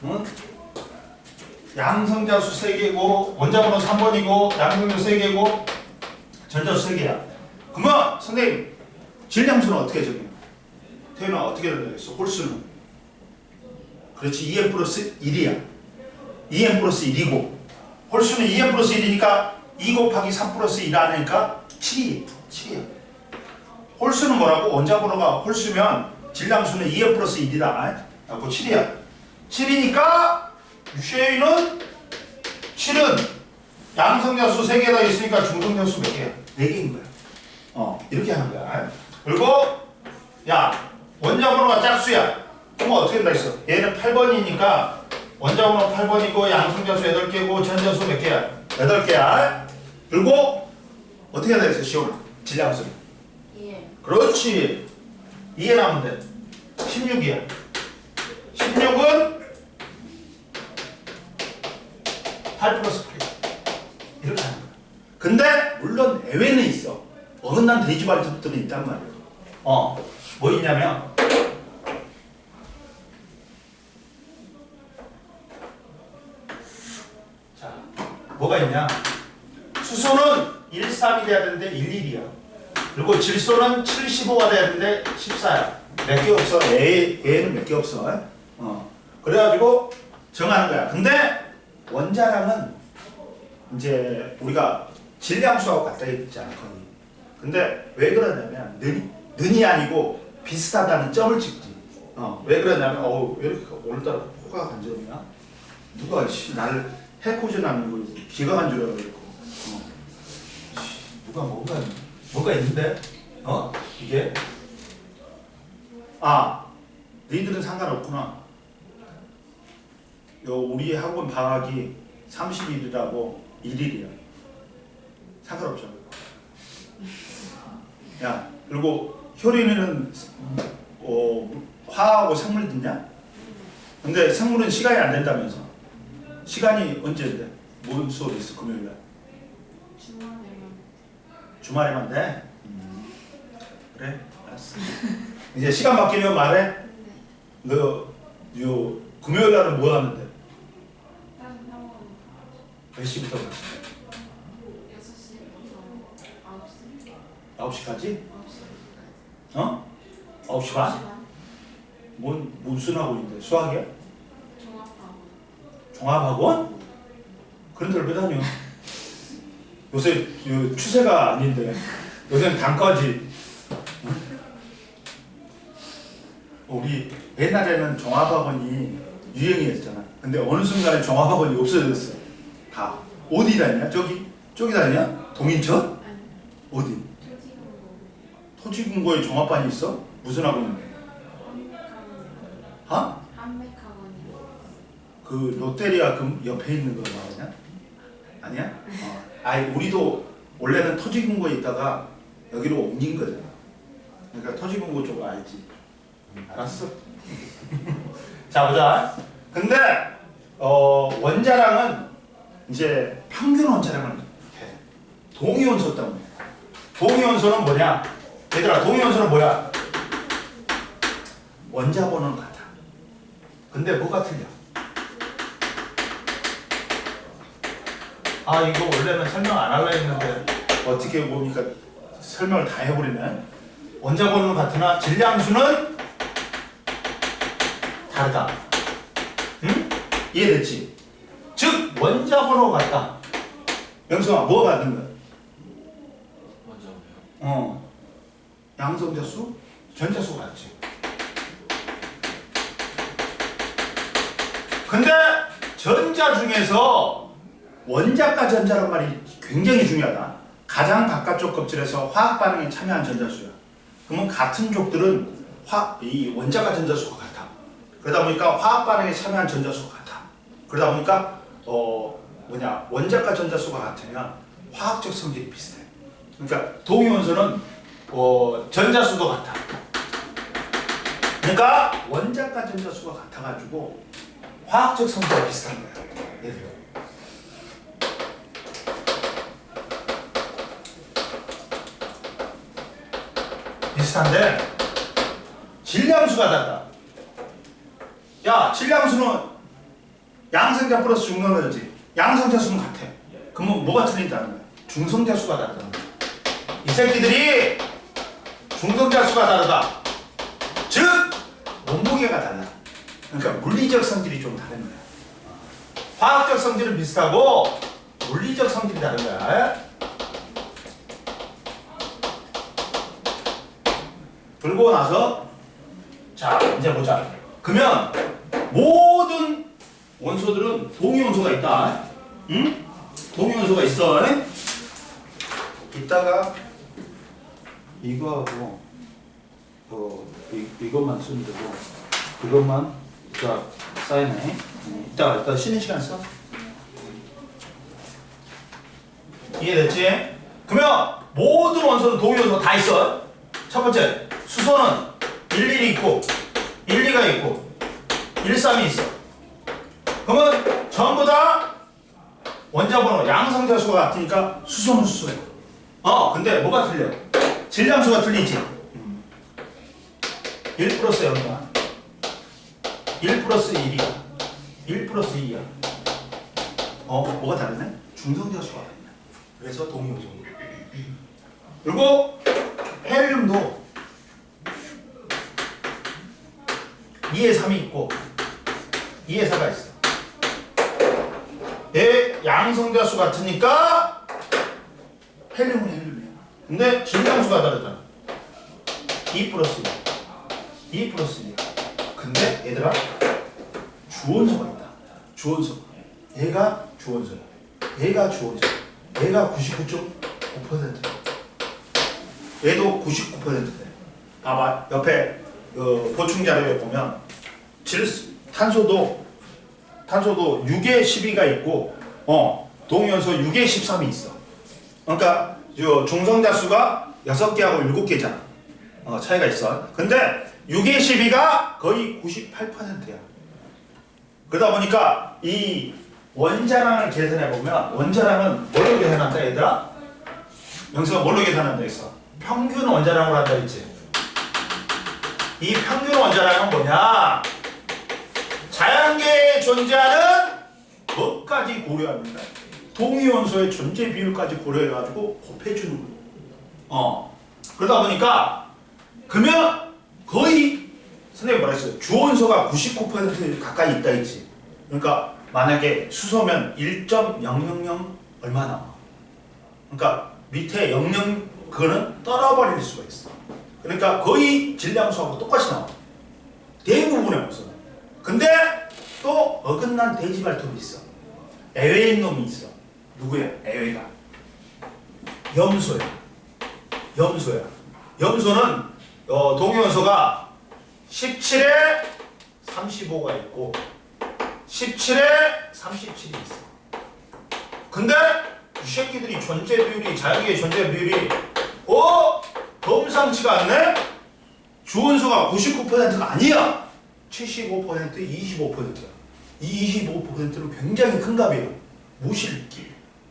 응? 양성자수 3개고 원자번호 3번이고 양성자수 3개고 전자수 3개야. 그러면 선생님 질량수는 어떻게 적용해? 태연아 어떻게 된다겠어? 홀수는? 그렇지 2n 플러스 1이야. 2n 플러스 1이고 홀수는 2n 플러스 1이니까 2 곱하기 3 플러스 1 하니까 7이야. 홀수는 뭐라고? 원자번호가 홀수면 질량수는 2n 플러스 1이다. 그거 7이야. 7이니까 쉐이는 7은 양성자수 3개가 있으니까 중성자수 몇 개야? 4개인 거야. 이렇게 하는 거야. 그리고 야 원자번호가 짝수야. 그럼 어떻게 된다 했어? 얘는 8번이니까 원자번호 8번이고 양성자수 8개고 전자수 몇 개야? 8개야. 그리고 어떻게 해야 되겠어? 시험을 질량수. 그렇지. 2에 나오면 돼. 16이야. 16은 8 플러스 8이야. 이렇게 하는 거야. 근데 물론 예외는 있어. 어긋난 돼지발이 것들이 있단 말이야. 뭐 있냐면 자, 뭐가 있냐? 수소는 1, 3이 돼야 되는데 1, 1이야. 그리고 질소는 7, 15가 돼야 되는데 14야. 몇 개 없어. 얘는 몇 개 없어. 그래가지고 정하는 거야. 근데 원자량은 이제 우리가 질량수하고 같다 했잖아. 거의. 근데 왜 그러냐면 는이 아니고 비슷하다는 점을 찍지. 왜 그러냐면 왜 이렇게 오늘따라 코가 간지럽냐? 누가 나를 해코지나는 거 비가 간지러워 있고. 누가 뭔가 있는데? 이게? 너희들은 상관없구나. 우리 학원 방학이 30일이라고 1일이야. 상관없죠. 야, 그리고 효린이는 화하고 생물 듣냐? 근데 생물은 시간이 안 된다면서. 시간이 언제인데? 뭔 수업이 있어? 금요일날? 주말에만 돼? 그래? 알았어. 이제 시간 바뀌면 말해. 너 금요일날은 뭐 하는데? 몇 시부터 몇 시? 9시까지? 9시 반? 무슨 학원인데? 수학이야? 종합학원? 그런 데를 왜 다녀? 요새 추세가 아닌데 요새는 단과지. 우리 옛날에는 종합학원이 유행이었잖아. 근데 어느 순간에 종합학원이 없어졌어. 다 어디 다니냐? 저기 다니냐? 동인천? 어디? 토지공고에 종합반이 있어? 무슨 학원인데? 그 롯데리아 그 옆에 있는 거 말이냐? 아니야? 우리도 원래는 토지공고에 있다가 여기로 옮긴 거잖아. 그러니까 토지공고 쪽 알지? 알았어? 자 보자. 근데 원자량은 이제 평균 원자량을 해. 동위원소 때문에. 동위원소는 뭐냐? 얘들아, 동위원소는 뭐야? 원자번호는 같아. 근데 뭐가 틀려? 이거 원래는 설명 안 하려고 했는데 어떻게 보니까 설명을 다 해버리네. 원자번호는 같으나 질량수는 다르다. 응? 이해됐지? 즉 원자번호가 같다. 영성아, 뭐가 같은 거야? 원자번호요? 양성자수, 전자수 같지. 근데 전자 중에서 원자과 전자란 말이 굉장히 중요하다. 가장 바깥쪽 껍질에서 화학 반응에 참여한 전자수야. 그러면 같은 족들은 이 원자과 전자수가 같아. 그러다 보니까 화학 반응에 참여한 전자수가 같아. 그러다 보니까 원자과 전자수가 같으면 화학적 성질이 비슷해. 그러니까 동위원소는 전자수도 같아. 그러니까 원자과 전자수가 같아가지고 화학적 성질이 비슷한 거야. 얘들. 비슷한데 질량수가 다르다. 야, 질량수는 양성자 플러스 중성자지. 양성자 수는 같아. 그러면 뭐가 틀린다는 거야? 중성자 수가 다르다는 거야. 이 새끼들이 중성자 수가 다르다. 즉 몸무게가 달라. 그러니까 물리적 성질이 좀 다른 거야. 화학적 성질은 비슷하고 물리적 성질이 다른 거야. 그러고 나서 자 이제 보자. 그러면 모든 원소들은 동위원소가 있다. 응? 동위원소가 있어. 이따가 이거하고 이것만 쓰면 되고 이것만 자 사인해. 이따 쉬는 시간 써. 이해됐지? 그러면 모든 원소는 동위원소 다 있어. 첫 번째 수소는 11이 있고 12가 있고 13이 있어. 그러면 전부 다 원자번호 양성자 수가 같으니까 수소는 수소야. 근데 뭐가 틀려? 질량수가 틀리지. 1 플러스 0이야. 1 플러스 1이야. 1 플러스 2야. 뭐가 다르네? 중성자 수가 다르네. 그래서 동위원소. 그리고 헬륨도 2에 3이 있고 2에 4가 있어. 얘 양성자 수 같으니까 헬륨은 헬륨이야. 근데 질량수가 다르잖아. 2 플러스 2. 2 플러스 2. 근데 얘들아 주원소가 있다. 주원소. 얘가 주원소야. 얘가 주원소야. 얘가 99.5%야. 얘도 99%돼. 봐봐 옆에 보충 자료에 보면 탄소도 6에 12가 있고 동위원소 6에 13이 있어. 그러니까 중성자 수가 6개하고 7개잖아. 차이가 있어. 근데 6에 12가 거의 98%야. 그러다 보니까 이 원자량을 계산해 보면 원자량은 뭘로 계산한다 얘들아? 영수가 뭘로 계산한다 했어? 평균 원자량으로 한다 했지. 이 평균 원자량은 뭐냐? 자연계에 존재하는 것까지 고려합니다. 동위원소의 존재 비율까지 고려해가지고 곱해주는 거예요. 그러다 보니까 그러면 거의 선생님 뭐라 했어요? 주원소가 99% 가까이 있다 했지. 그러니까 만약에 수소면 1.000 얼마 나와? 그러니까 밑에 00 그거는 떨어버릴 수가 있어. 그러니까 거의 질량수하고 똑같이 나와. 대부분의 원소는. 근데 또 어긋난 돼지발톱이 있어. 애외인 놈이 있어. 누구야? 애외가. 염소야. 염소야. 염소는 동위원소가 17에 35가 있고 17에 37이 있어. 근데 이 새끼들이 존재 비율이 자연계의 존재 비율이 범상치가 않네? 주원소가 99%가 아니야. 75%, 25%야. 이 25%는 굉장히 큰 값이에요.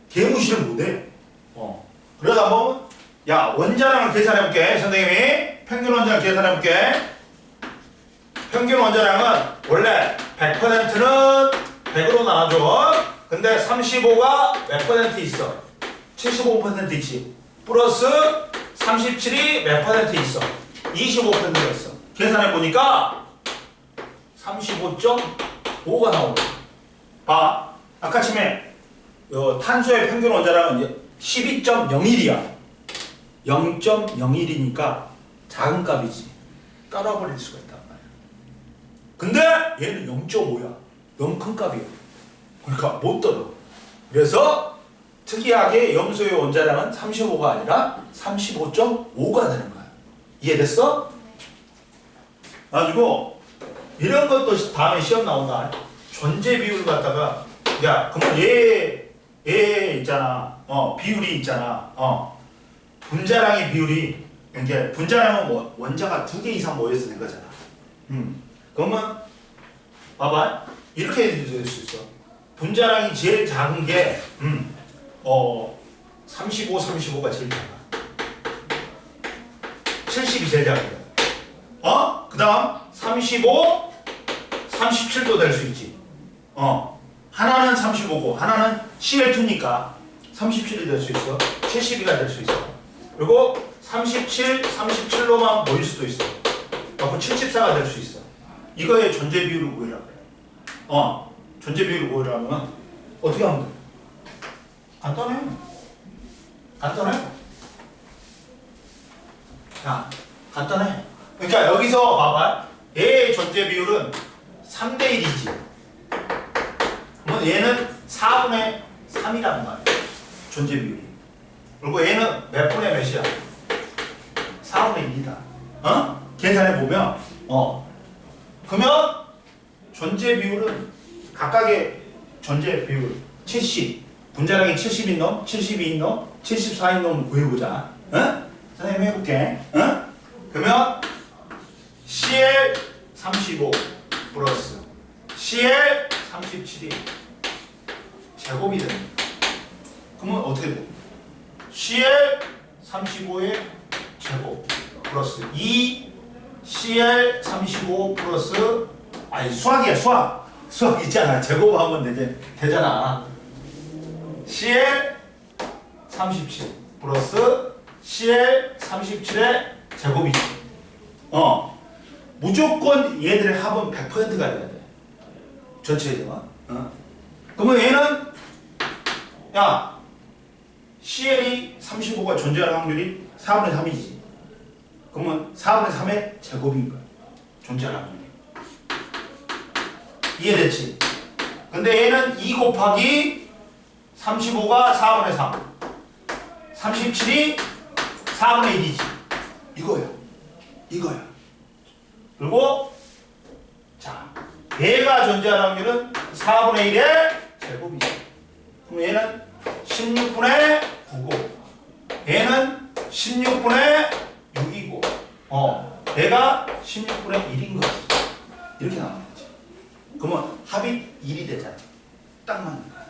개무시를 못해. 그러다 보면 야 원자량을 계산해볼게. 선생님이 평균 원자량 계산해볼게. 평균 원자량은 원래 100%는 100으로 나눠줘. 근데 35가 몇 퍼센트 있어? 75% 있지. 플러스 37이 몇 퍼센트 있어? 25%가 있어. 계산해보니까 35.5가 나오네. 봐. 아까 처음에 탄소의 평균 원자량은 12.01이야. 0.01이니까 작은 값이지. 떨어버릴 수가 있단 말이야. 근데 얘는 0.5야. 너무 큰 값이야. 그러니까 못 떨어. 그래서 특이하게 염소의 원자량은 35가 아니라 35.5가 되는 거야. 이해됐어? 가지고 이런 것도 다음에 시험 나온다. 존재 비율 갖다가 야 그러면 얘 있잖아. 비율이 있잖아. 분자량의 비율이 이게 분자량은 뭐 원자가 2개 이상 모여서 된 거잖아. 그러면 봐봐 이렇게 될 수 있어. 분자량이 제일 작은 게 35, 35가 제일 작아. 70이 제일 작아. 그 다음 35, 37도 될 수 있지. 하나는 35고 하나는 CL2니까 37이 될 수 있어. 72가 될 수 있어. 그리고 37, 37로만 모일 수도 있어. 그리고 74가 될 수 있어. 이거의 존재 비율을 구해라 그래. 존재 비율을 구하려면 어떻게 하면 돼? 간단해. 간단해. 야, 간단해. 그러니까 여기서 봐봐. 얘의 존재 비율은 3대 1이지. 그러면 얘는 4분의 3이란 말이야. 존재 비율이. 그리고 얘는 몇 분의 몇이야? 4분의 1이다. 계산해 보면 그러면 존재 비율은 각각의 존재 비율 70 분자량이 70인 놈, 72인 놈, 74인 놈 구해보자. 선생님 해볼게. 그러면 CL 35 플러스 CL 37이 제곱이 됩니다. 그러면 어떻게 돼? CL 35의 제곱 플러스 2 CL 35 플러스 수학이야 수학. 수학 있잖아. 제곱하면 되잖아. CL 37 플러스 CL 37의 제곱이지. 무조건 얘들의 합은 100%가 돼야 돼. 전체에서. 그러면 얘는 CL이 35가 존재할 확률이 4분의 3이지. 그러면 4분의 3의 제곱인 거야. 존재할 확률이. 이해됐지? 근데 얘는 2 곱하기 35가 4분의 3. 37이 4분의 1이지. 이거야. 그리고 자, 얘가 존재할 확률은 4분의 1의 제곱이지. 그럼 얘는 16분의 9고 얘는 16분의 6이고 얘가 16분의 1인 거야. 이렇게 나오는 거지. 그러면 합이 1이 되잖아. 딱 맞는 거야.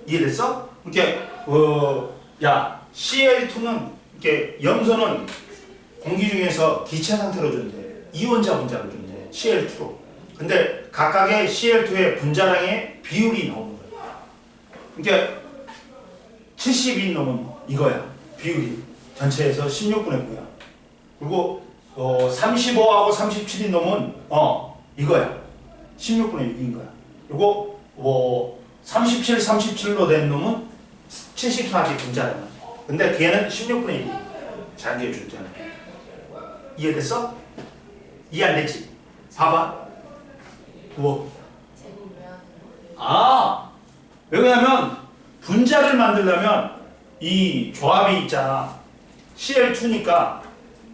이해됐어? 이렇게 CL2는 이렇게 염소는 공기 중에서 기체 상태로 존재해. 이원자 분자로 존재해. CL2로. 근데 각각의 CL2의 분자량의 비율이 나오는 거야. 그러니까 70인 놈은 이거야. 비율이 전체에서 16분의 9야. 그리고 35하고 37인 놈은 이거야. 16분의 6인 거야. 그리고 37, 37로 된 놈은 74개 분자량이야. 근데 걔는 16분의 1이 자기의 존재하는 거야. 이해됐어? 이해 안 됐지? 봐봐. 왜냐면 분자를 만들려면 이 조합이 있잖아. CL2니까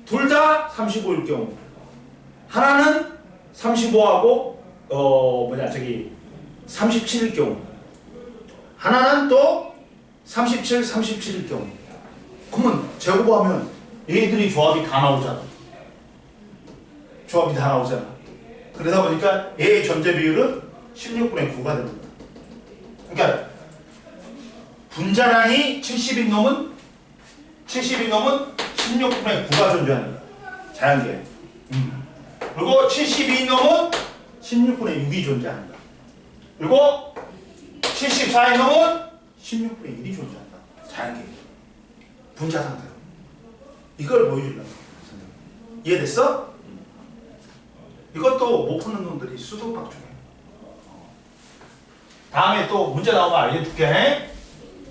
둘 다 35일 경우 하나는 35하고 37일 경우 하나는 또 37, 37일 경우. 그러면 제곱하면 얘들이 조합이 다 나오잖아. 그러다 보니까 얘의 존재 비율은 16분의 9가 됩니다. 그러니까 분자량이 70인 놈은 16분의 9가 존재하는 거야. 자연계. 그리고 72인 놈은 16분의 6이 존재한다. 그리고 74인 놈은 16분의 1이 존재한다. 자연계. 분자 상태로. 이걸 보여주려고. 이해됐어? 이것도 못 푸는 놈들이 수도박중해. 다음에 또 문제 나오면 알려줄게.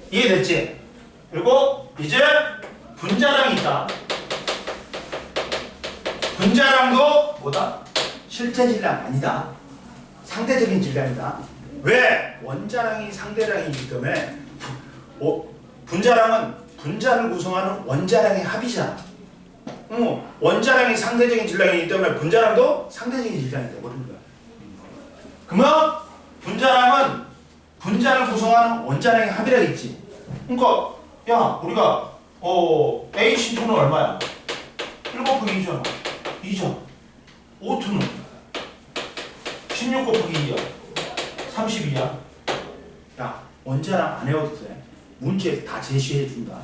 이해됐지? 그리고 이제 분자량이 있다. 분자량도 뭐다? 실제 질량 아니다. 상대적인 질량이다. 왜? 원자량이 상대량이기 때문에 분자량은 분자를 구성하는 원자량의 합이잖아. 원자량이 상대적인 질량이기 때문에 분자량도 상대적인 질량이 되어버린 거야. 그러면 분자량은 분자를 구성하는 원자량의 합이라고 있지. 그러니까 우리가 A 신투는 얼마야? 1 곱하기 2잖아. 2잖아. O2는 16 곱하기 2야. 32야. 원자량 안 해도 돼. 문제에 다 제시해 준다.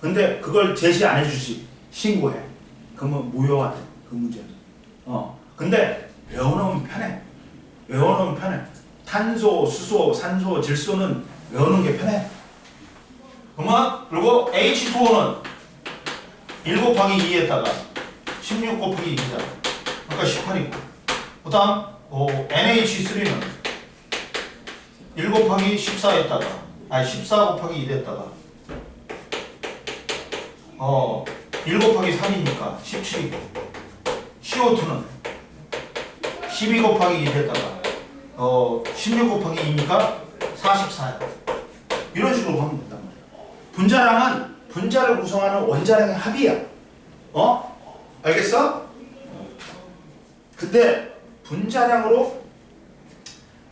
근데 그걸 제시 안 해주지. 신고해. 그러면 무효화돼. 그 문제는. 근데 외워놓으면 편해. 탄소, 수소, 산소, 질소는 외우는 게 편해. 그러면 그리고 H2O는 1 곱하기 2에다가 16 곱하기 2잖아. 그러니까 18이고. 그 다음 NH3는 1 곱하기 14에다가 14 곱하기 2에다가 1 곱하기 3이니까 17이고. CO2는 12 곱하기 2에다가 16 곱하기 2니까 44야. 이런 식으로 하면 된단 말이야. 분자량은 분자를 구성하는 원자량의 합이야. 알겠어? 근데 분자량으로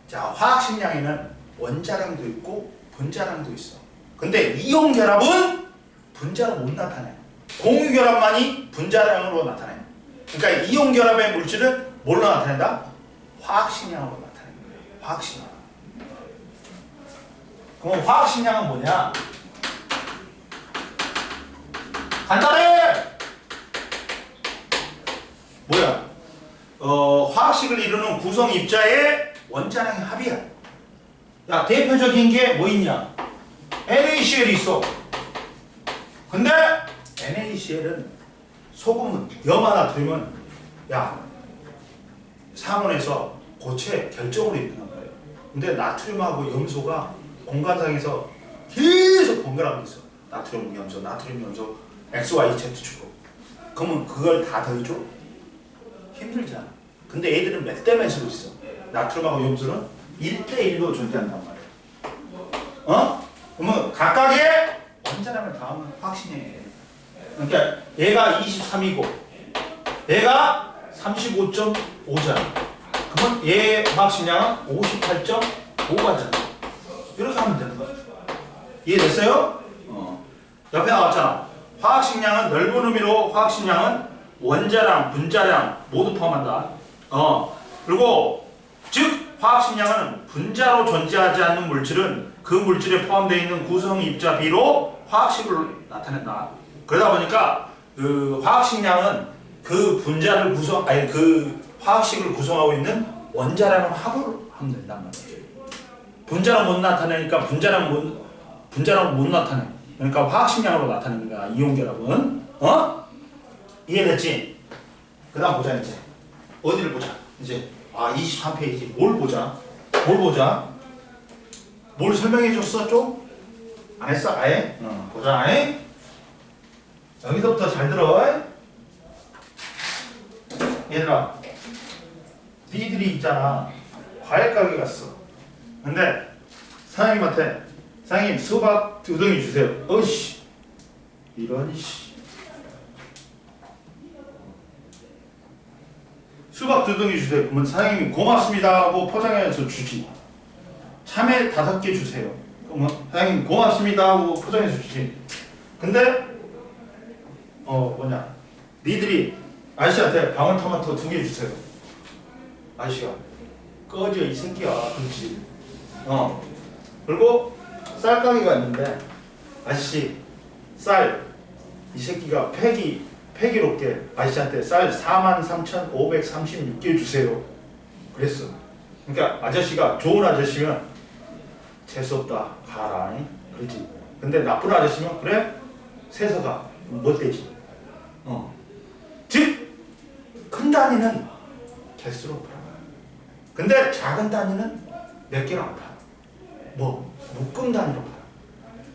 자, 화학식량에는 원자량도 있고 분자량도 있어. 근데 이온 결합은 분자로 못 나타내. 공유 결합만이 분자량으로 나타내. 그러니까 이온 결합의 물질을 뭘로 나타낸다? 화학식량으로 나타내는 거야. 화학식량. 그럼 화학식량은 뭐냐? 간단해! 뭐야? 화학식을 이루는 구성 입자의 원자량의 합이야. 야, 대표적인 게 뭐 있냐? NaCl이 있어. 근데 NaCl은 소금은 염 하나 들으면 야, 상온에서 고체 결정으로 있단 말이야. 근데 나트륨하고 염소가 공간상에서 계속 번갈아가고 있어. 나트륨 염소, 나트륨 염소, XYZ 주고. 그러면 그걸 다 더해줘? 힘들잖아. 근데 애들은 몇 대 몇으로 있어. 나트륨하고 염소는 1대1로 존재한단 말이야. 그러면 각각의 원자량을 더하면 화학식량이에요. 그러니까 얘가 23이고 얘가 35.5잖아. 그러면 얘의 화학식량은 58.5가잖아. 이렇게 하면 되는 거야. 이해됐어요? 옆에 나왔잖아. 화학식량은 넓은 의미로 화학식량은 원자량, 분자량 모두 포함한다. 그리고 즉 화학식량은 분자로 존재하지 않는 물질은 그 물질에 포함되어 있는 구성 입자 B로 화학식을 나타낸다. 그러다 보니까 그 화학식량은 그 분자를 그 화학식을 구성하고 있는 원자량을 합을 하면 된단 말이에요. 분자로 못 나타내니까 분자로 못 나타내. 그러니까 화학식량으로 나타내는 거야. 이온 결합은. 이해됐지? 그 다음 보자 이제. 어디를 보자. 이제 23페이지 뭘 보자. 뭘 설명해줬어 좀? 안 했어? 아예? 보자. 아예? 여기서부터 잘 들어. 얘들아, 니들이 있잖아. 과일 가게 갔어. 근데 사장님한테 사장님 수박 2덩이 주세요. 어이씨, 이런 씨. 수박 2덩이 주세요. 그러면 사장님이 고맙습니다 하고 포장해서 주지. 참외 5개 주세요. 그러면 사장님 고맙습니다 하고 포장해서 주지. 근데 니들이 아저씨한테 방울토마토 2개 주세요. 아저씨가 꺼져 이 새끼야. 그렇지. 그리고 쌀가게가 있는데 아저씨 쌀 이 새끼가 폐기롭게 아저씨한테 쌀 43,536개 주세요. 그랬어. 그러니까 아저씨가 좋은 아저씨면 재수없다 가라. 그렇지. 근데 나쁜 아저씨면 그래 세서 가. 못되지. 즉 큰 단위는 개수로 팔아. 근데 작은 단위는 몇 개로 안 팔아. 묶음 단위로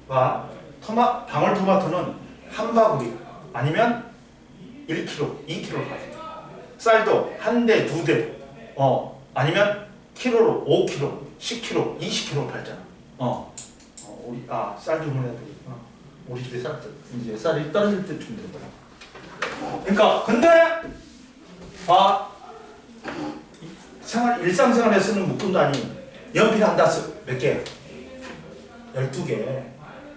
팔아. 방울토마토는 한 바구리 아니면 1kg, 2kg 팔아. 쌀도 한 대, 2대, 아니면 키로로 5kg, 10kg, 20kg 팔잖아. 우리 쌀 주문해야 돼. 우리 집에 이제 쌀이 떨어질 때쯤 되더라. 그러니까 근데 일상생활에 쓰는 묶음 단위 연필 한 다스 몇 개? 12개.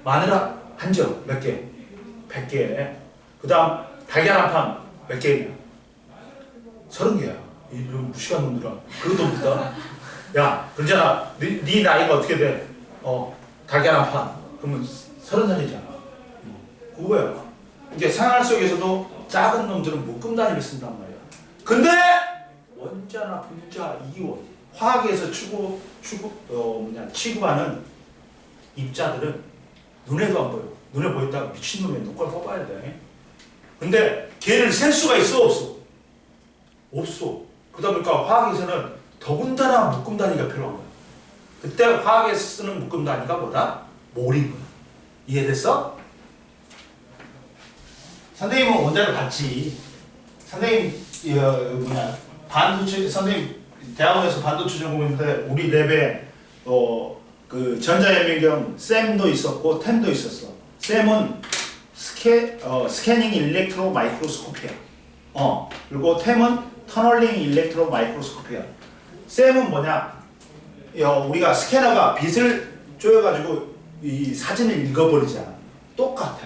마늘 한 점 몇 개? 100개. 그 다음 달걀 한 판 몇 개냐? 30개야. 이런 무식한 놈들아. 그것도 없다. 야, 그러잖아. 네 나이가 어떻게 돼? 달걀 한 판. 그러면 30살이잖아. 그거야. 이게 생활 속에서도 작은 놈들은 묶음 단위를 쓴단 말이야. 근데 원자나 분자, 이온 화학에서 취급하는 입자들은 눈에도 안 보여. 눈에 보였다가 미친놈이 눈깔 뽑아야 돼. 근데 걔를 셀 수가 있어 없어? 없어. 그러다 보니까 화학에서는 더군다나 묶음 단위가 필요한 거야. 그때 화학에서 쓰는 묶음 단위가 뭐다? 몰인 거야. 이해됐어? 선생님은 원자를 봤지. 선생님 반도체 선생님 대학원에서 반도체 전공했는데 우리 랩에 그 전자현미경 샘도 있었고 템도 있었어. 샘은 스캐닝 일렉트로 마이크로스코피야. 그리고 템은 터널링 일렉트로 마이크로스코피야. 샘은 뭐냐? 우리가 스캐너가 빛을 쪼여가지고 이 사진을 읽어버리잖아. 똑같아.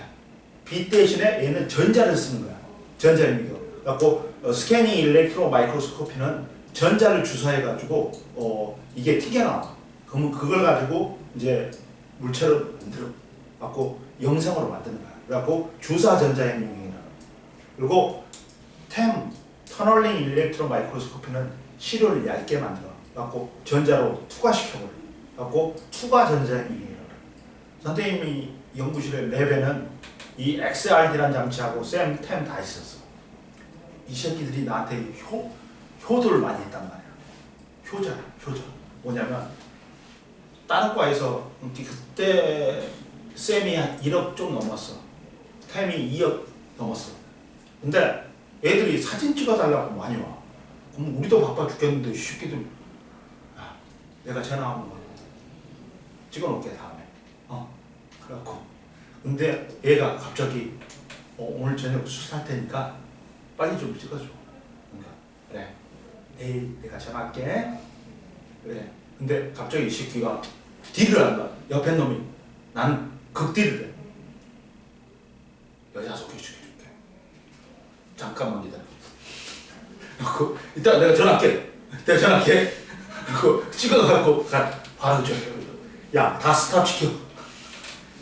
빛 대신에 얘는 전자를 쓰는 거야. 전자현미경. 그래갖고 스캐닝 일렉트로 마이크로스코피는 전자를 주사해가지고 이게 튀겨나와. 그러면 그걸 가지고 이제 물체를 만들어 갖고 영상으로 만드는 거야. 그래갖고 주사 전자현미경이라. 그리고 터널링 일렉트로 마이크로스코피는 시료를 얇게 만들어 갖고 전자로 투과시켜버려. 갖고 투과 전자현미경이라. 선생님이 연구실에 랩에는 이 XRD라는 장치하고 샘, 템 다 있었어. 이 새끼들이 나한테 효도를 많이 했단 말이야. 효자. 뭐냐면 다른 과에서 그때 샘이 한 1억 좀 넘었어. 템이 2억 넘었어. 근데 애들이 사진 찍어달라고 많이 와. 그럼 우리도 바빠 죽겠는데 이 새끼들 내가 전화하는 거 찍어놓을게 다음에. 그래갖고 근데 얘가 갑자기 오늘 저녁 수술할 테니까 빨리 좀 찍어줘. 그러니까 그래 내일 내가 전화할게. 그래. 근데 갑자기 이 새끼가 딜을 한다. 옆에 놈이 나는 극딜을 해. 여자 소개시켜줄게. 잠깐만 기다려. 이따 내가 전화할게. 그거 찍어갖고 바로 야, 다 스탑 시켜.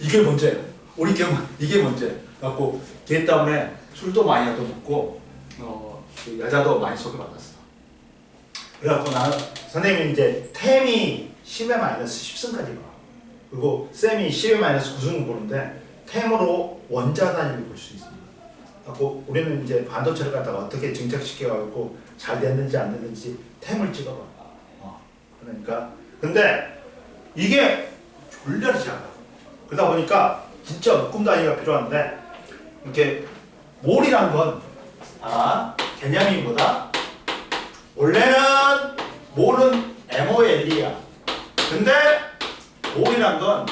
이게 문제야. 우리 경우 이게 문제. 갖고 걔 때문에 술도 많이 얻어먹고 그 여자도 많이 소개받았어. 그래갖고 나는 선생님이 이제 템이 10의 마이너스 10승까지 봐. 그리고 샘이 10의 마이너스 9승을 보는데 템으로 원자 단위를 볼 수 있습니다. 그래갖고 우리는 이제 반도체를 갖다가 어떻게 증착시켜가지고 잘 됐는지 안 됐는지 템을 찍어봐. 그러니까 근데 이게 졸렬히 작아. 그러다 보니까 진짜 묶음 단위가 필요한데 이렇게 몰이란 건 개념이 뭐다? 원래는 몰은 MOL이야. 근데 몰이란 건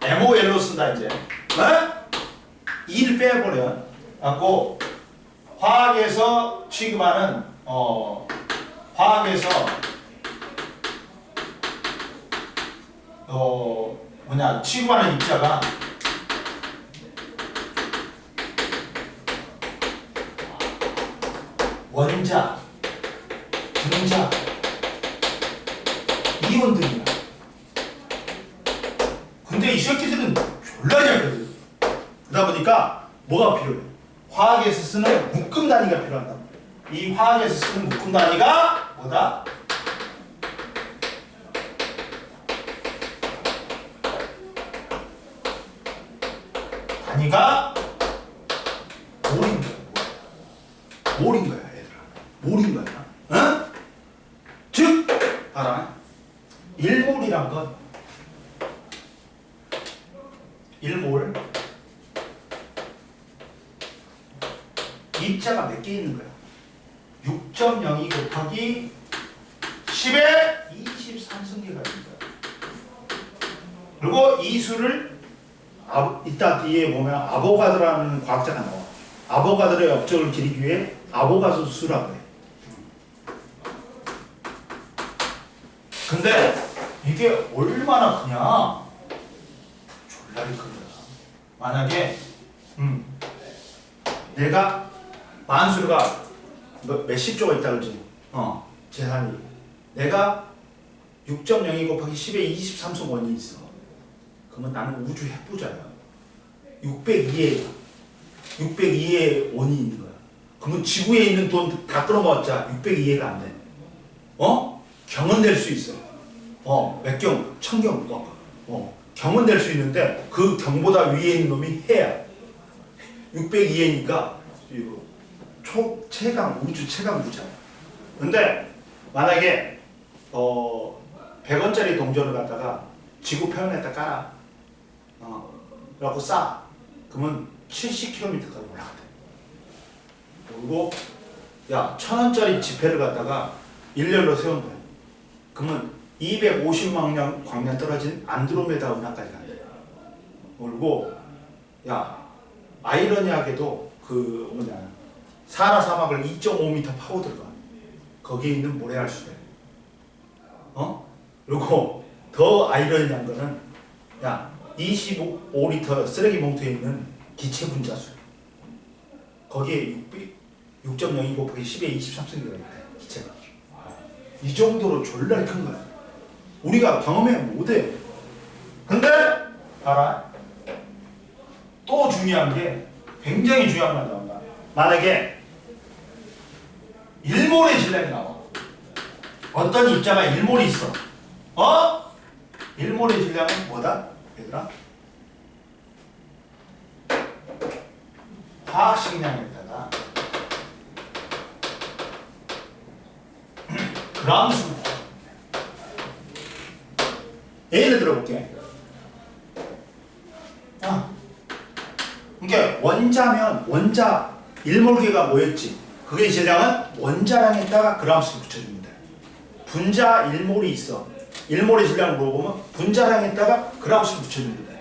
MOL로 쓴다 이제. 2를 빼버려. 갖고 화학에서 취급하는 화학에서 취급하는 입자가 원자, 분자, 이온등이야. 근데 이 새끼들은 졸라 잘거든. 그러다 보니까 뭐가 필요해? 화학에서 쓰는 묶음 단위가 필요하다. 이 화학에서 쓰는 묶음 단위가 뭐다? 단위가 몰인 거야, 얘들아. 몰인 거야. 즉, 봐라. 1몰이란 건 1몰 입자가 몇 개 있는 거야? 6.02 곱하기 10의 23승계가 있는 거야. 그리고 이 수를 이따 뒤에 보면 아보가드라는 과학자가 나와. 아보가드로의 업적을 기리기 위해 아보가드 수라고 해. 근데 이게 얼마나 크냐? 졸라리 큰 거야. 만약에 내가 만수가 몇십 조가 있다 그러지? 재산이. 내가 6.02 곱하기 10의 23승 원이 있어. 그러면 나는 우주 핵부자야. 602의 원이 있는 거야. 그러면 지구에 있는 돈 다 끌어모았자 602회가 안 돼. 경은 될 수 있어요. 몇 경, 천경, 경은 될 수 있는데 그 경보다 위에 있는 놈이 해야 602해니까 최강 우주 최강 부자야. 근데 만약에 100원짜리 동전을 갖다가 지구 표면에다 깔아. 그래갖고 싸. 그러면 70km까지 올라가대. 그리고 야 1000원짜리 지폐를 갖다가 일렬로 세운다. 그러면 250만 광년 떨어진 안드로메다 은하까지 간대. 그리고 야 아이러니하게도 사하라 사막을 2.5m 파고 들어가. 거기에 있는 모래알 수대. 그리고 더 아이러니한 거는 야 25리터 쓰레기 봉투에 있는 기체 분자수. 거기에 6.02 곱하기 10의 23승기가 있대. 기체가. 이 정도로 졸라 큰 거야. 우리가 경험해 못해. 근데 알아? 또 중요한 게 굉장히 중요한 말 나온다. 만약에 일몰의 질량이 나와. 어떤 입자가 일몰이 있어. 일몰의 질량은 뭐다? 얘들아? 화학식량에다가 그람수. 예를 들어볼게. 그러니까 원자면 원자 일몰계가 뭐였지? 그게 질량은 원자량에다가 그람수를 붙여줍니다. 분자 일몰이 있어. 일몰의 질량을 물어보면 분자량에다가 그람수를 붙여줍니다.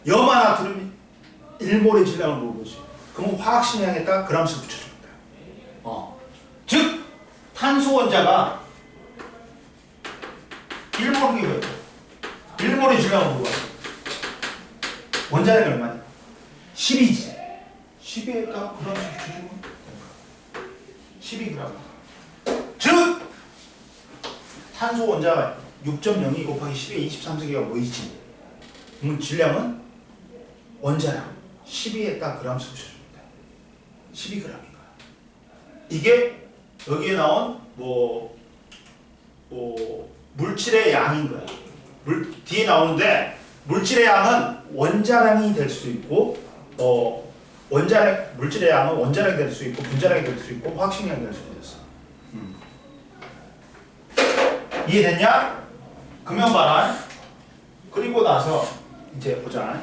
염화 나트륨 일몰의 질량을 물어보지. 그러면 화학식량에다가 그람수를 붙여줍니다. 즉 탄소 원자가 일몰이 왜? 일몰의 질량을 물어봐. 원자량이 얼마냐? 10이지. 10에다가 그람수 붙여주면 12g. 즉 탄소 원자가 6.02 곱하기 10의 23세기가 뭐이지? 그러면 질량은 원자량 12에다 그람수 붙여줍니다. 12g인가. 이게 여기에 나온 물질의 양인 거야. 뒤에 나오는데 물질의 양은 원자량이 될 수 있고 물질의 양은 원자량이 될 수 있고 분자량이 될 수 있고 화학식량이 될 수 있어. 이해됐냐? 그러면 봐라. 그리고 나서 이제 보자.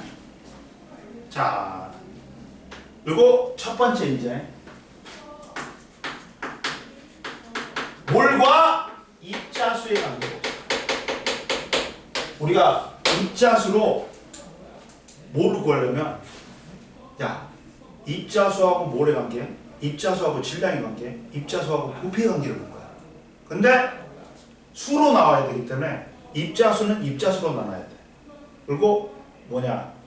자, 그리고 첫 번째 이제 몰과 입자수의 관계. 우리가 입자수로 몰을 구하려면 입자수하고 몰의 관계, 입자수하고 질량의 관계, 입자수하고 부피의 관계를 볼 거야. 근데 수로 나와야 되기 때문에 입자수는 입자수로 나눠야 돼. 그리고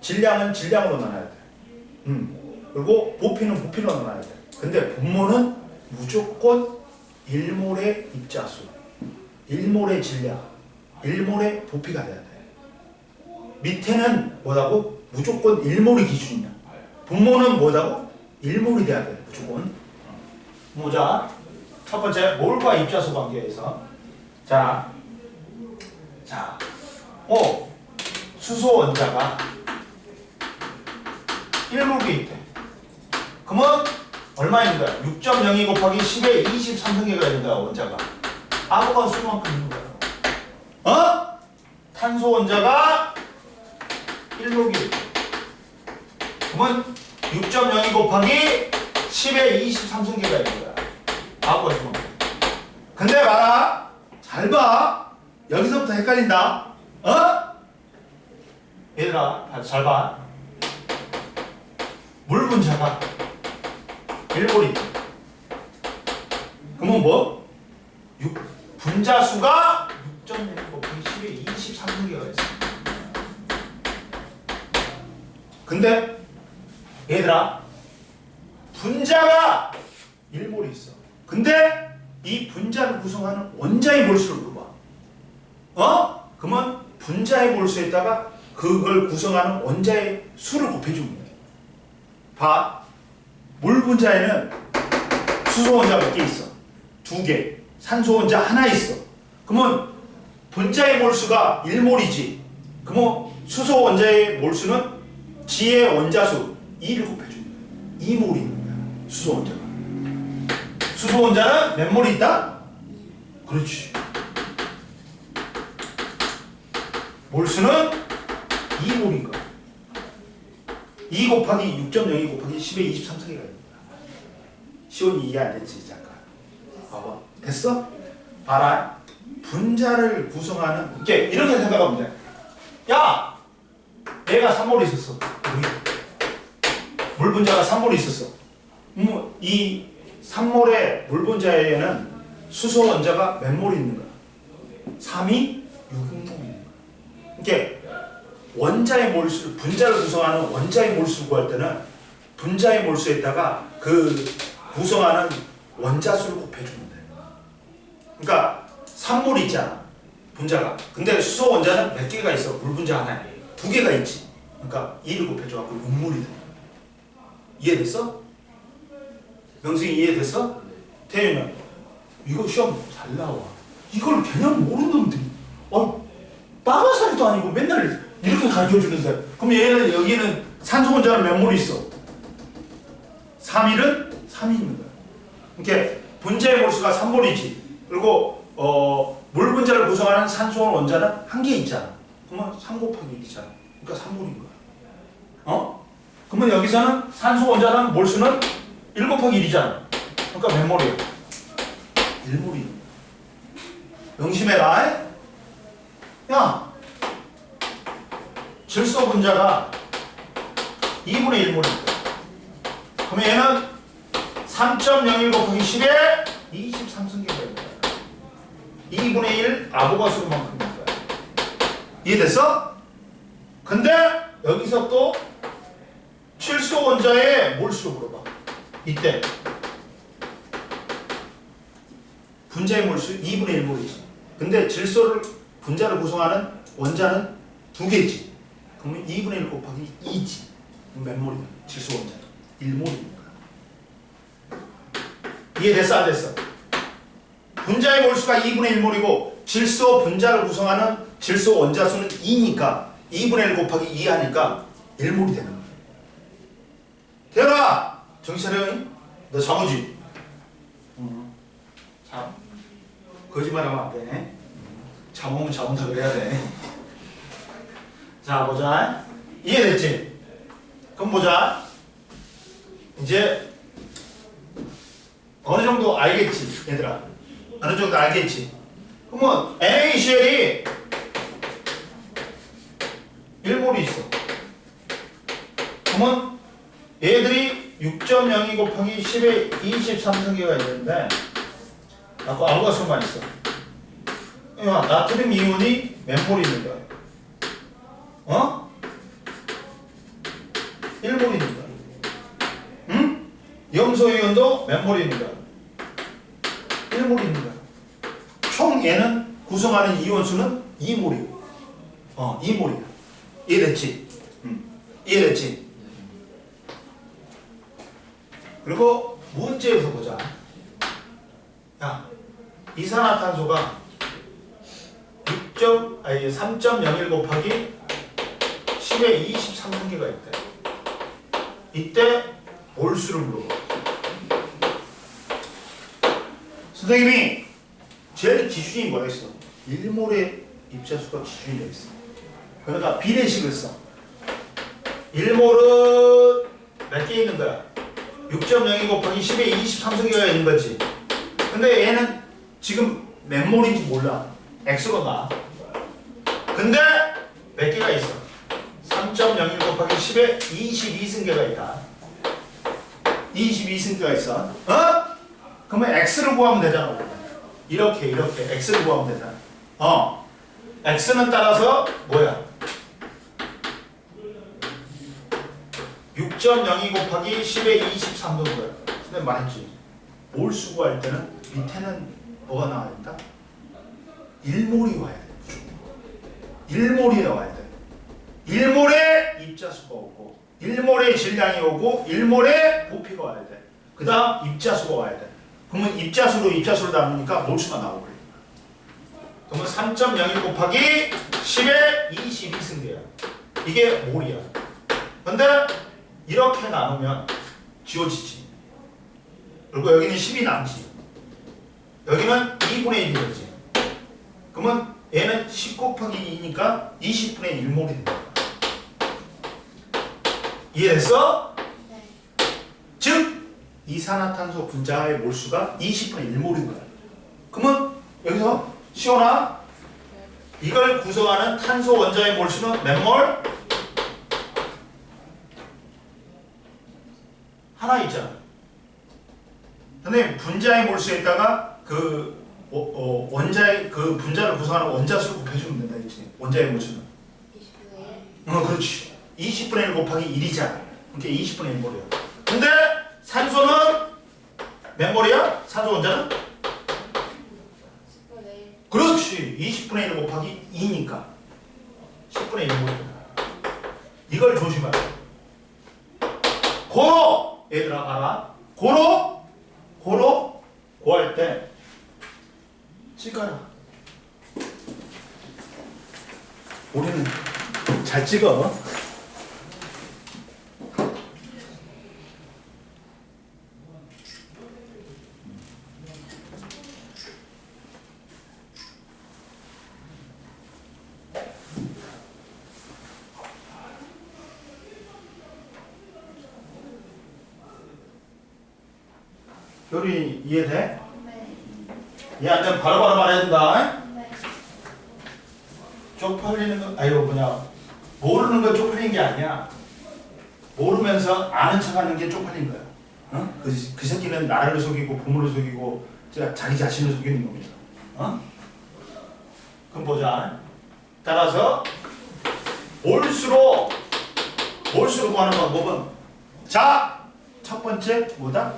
질량은 질량으로 나눠야 돼. 그리고 부피는 부피로 나눠야 돼. 근데 분모는 무조건 1몰의 입자수, 1몰의 질량, 1몰의 부피가 돼야 돼. 밑에는 뭐라고? 무조건 1몰이 기준이야. 분모는 뭐라고? 1몰이 돼야 돼. 무조건. 보자. 첫 번째 몰과 입자수 관계에서 수소 원자가 1몰이 있대. 그러면 얼마인 거야? 6.02 곱하기 10의 23승계가 된다. 원자가 아무가 수만큼 있는 거야. 탄소 원자가 1몰이 있대. 그러면 6.02 곱하기 10의 23승계가 있는 거야. 아무가 수만큼. 근데 봐라. 잘 봐. 여기서부터 헷갈린다. 얘들아 잘 봐. 물 분자가 1몰이 있대. 그러면 뭐? 분자 수가 6.02 곱하기 10의 23승계가 있어. 근데 얘들아 분자가 1몰이 있어. 근데 이 분자를 구성하는 원자의 몰수를 물어봐. 그러면 분자의 몰수에다가 그걸 구성하는 원자의 수를 곱해주면 돼. 봐. 물 분자에는 수소 원자 몇 개 있어? 2개. 산소 원자 하나 있어. 그러면 분자의 몰수가 1몰이지. 그러면 수소 원자의 몰수는 G의 원자수 2를 곱해주는 거야. 2몰이 있는 거야. 수소 원자가. 수소 원자는 몇 몰이 있다? 그렇지. 몰수는 2몰인 거야. 2 곱하기 6.02 곱하기 10의 23승계가 있는 거야. 시온이 이해 안 됐지 잠깐. 봐봐. 됐어? 봐라. 분자를 구성하는 이렇게 생각하면 돼. 야! 얘가 3몰이 있었어. 물 분자가 3몰이 있었어. 이 3몰의 물 분자에는 수소 원자가 몇 몰이 있는 거야? 3이 6몰이 있는 거야. 그러니까 원자의 몰수, 분자를 구성하는 원자의 몰수를 구할 때는 분자의 몰수에다가 그 구성하는 원자수를 곱해주면 돼. 그러니까 3몰이 있잖아. 분자가. 근데 수소 원자는 몇 개가 있어? 물 분자 하나에. 2개가 있지. 그러니까 2를 곱해줘갖고 6몰이 돼. 이해됐어? 명승이 이해됐어? 태윤은 이거 시험 잘 나와. 이걸 개념 모르는 놈들이 빠가사리도 아니고 맨날 이렇게 가르쳐주는데 그럼 얘는 여기는 산소 원자는 몇 몰이 있어? 3일은 3이 있는 거야. 그러니까 분자의 몰수가 3몰이지. 그리고 물 분자를 구성하는 산소 원자는 1개 있잖아. 그러면 3 곱하기 1이잖아. 그러니까 3몰인 거야. 그러면 여기서는 산소 원자는 몰수는 1 곱하기 1이잖아. 그러니까 몇 몰이야? 1몰이. 명심해라. 야, 질소 분자가 2분의 1몰이니까. 그러면 얘는 3.01 곱하기 10에 23승계가 있는 거야. 2분의 1 아보가스로만큼인 거야. 이해됐어? 근데 여기서 또 칠소 원자의 몰수를 물어봐. 이때 분자의 몰수 2분의 1몰이지. 근데 질소를 분자를 구성하는 원자는 2개지. 그러면 2분의 1 곱하기 2지. 몇 몰이야? 질소 원자는 1몰이니까. 이해됐어? 안 됐어? 분자의 몰수가 2분의 1몰이고 질소 분자를 구성하는 질소 원자수는 2니까 2분의 1 곱하기 2 하니까 1몰이 되는 거야. 태연아! 정신 차려. 너 잠오지? 잠? 거짓말하면 안 돼. 잠 오면 잠온다 그래야 돼. 자 보자. 이해됐지? 그럼 보자. 이제 어느 정도 알겠지 얘들아. 어느 정도 알겠지? 그러면 NaCl이 1몰이 있어. 그러면 얘들이 6.02 곱하기 10의 23승계가 있는데 아까 아보가스로만 있어. 나트륨 이온이 몇 몰이 있는 거야? 1몰이 있는 거야. 응? 염소 이온도 몇 몰이 있는 거야? 1몰이 있는 거야. 총 얘는 구성하는 이온수는 2몰이고 2몰이야. 이해됐지? 이해됐지? 그리고 문제에서 보자. 야, 이산화탄소가 3.01 곱하기 10의 23승계가 있대. 이때 몰수를 물어봐. 선생님이 제일 기준이 뭐라 했어? 1몰의 입자수가 기준이 되어 있어. 그러니까 비례식을 써. 1몰은 몇 개 있는 거야? 6.02 곱하기 10의 23승계가 있는 거지. 근데 얘는 지금 몇 몰인지 몰라. X로 나. 근데 몇 개가 있어? 3.01 곱하기 10의 22승계가 있다. 22승계가 있어. 그러면 X를 구하면 되잖아. 이렇게 X를 구하면 되잖아. X는 따라서 뭐야? 6.02 곱하기 10의 23도 거야. 근데 말했지. 몰수 구할 때는 밑에는 뭐가 나와야 된다? 1몰이 와야 돼. 1몰이 나와야 돼. 1몰에 입자수가 오고 1몰에 질량이 오고 1몰에 부피가 와야 돼. 그 다음 입자수가 와야 돼. 그러면 입자수로 나누니까 몰수가 나오거든요. 그러면 3.01 곱하기 10에 22승계야. 이게 몰이야. 근데 이렇게 나누면 지워지지. 그리고 여기는 10이 남지. 여기는 2분의 1이 되지. 그러면 얘는 10 곱하기 2니까 20분의 1몰이 된다. 이해됐어? 네. 즉 이산화탄소 분자의 몰수가 20분의 1몰인 거야. 그러면 여기서 시원아, 이걸 구성하는 탄소 원자의 몰수는 몇 몰? 하나 있잖아. 선생님, 분자의 몰수에다가 그 원자의 그 분자를 구성하는 원자수를 곱해주면 된다 했지. 원자의 몰수는. 20분의 1. 그렇지. 20분의 1 곱하기 1이잖아. 그러니까 20분의 1몰이야. 근데 산소는 몇 몰이야? 산소 원자는? 10분의 1. 그렇지. 20분의 1 곱하기 2니까 10분의 1몰이야. 이걸 조심하라. 고로! 얘들아 알아? 고로 고할 때 찍어라. 우리는 잘 찍어. 효리 이해돼? 네. 이해 안 되면 바로바로 말해야 된다. 네. 쪽팔리는 거, 모르는 거 쪽팔린 게 아니야. 모르면서 아는 척하는 게 쪽팔린 거야. 어? 그 새끼는 나를 속이고 부모를 속이고 자기 자신을 속이는 겁니다. 어? 그럼 보자. 따라서 몰수로 구하는 방법은 자, 첫 번째 뭐다?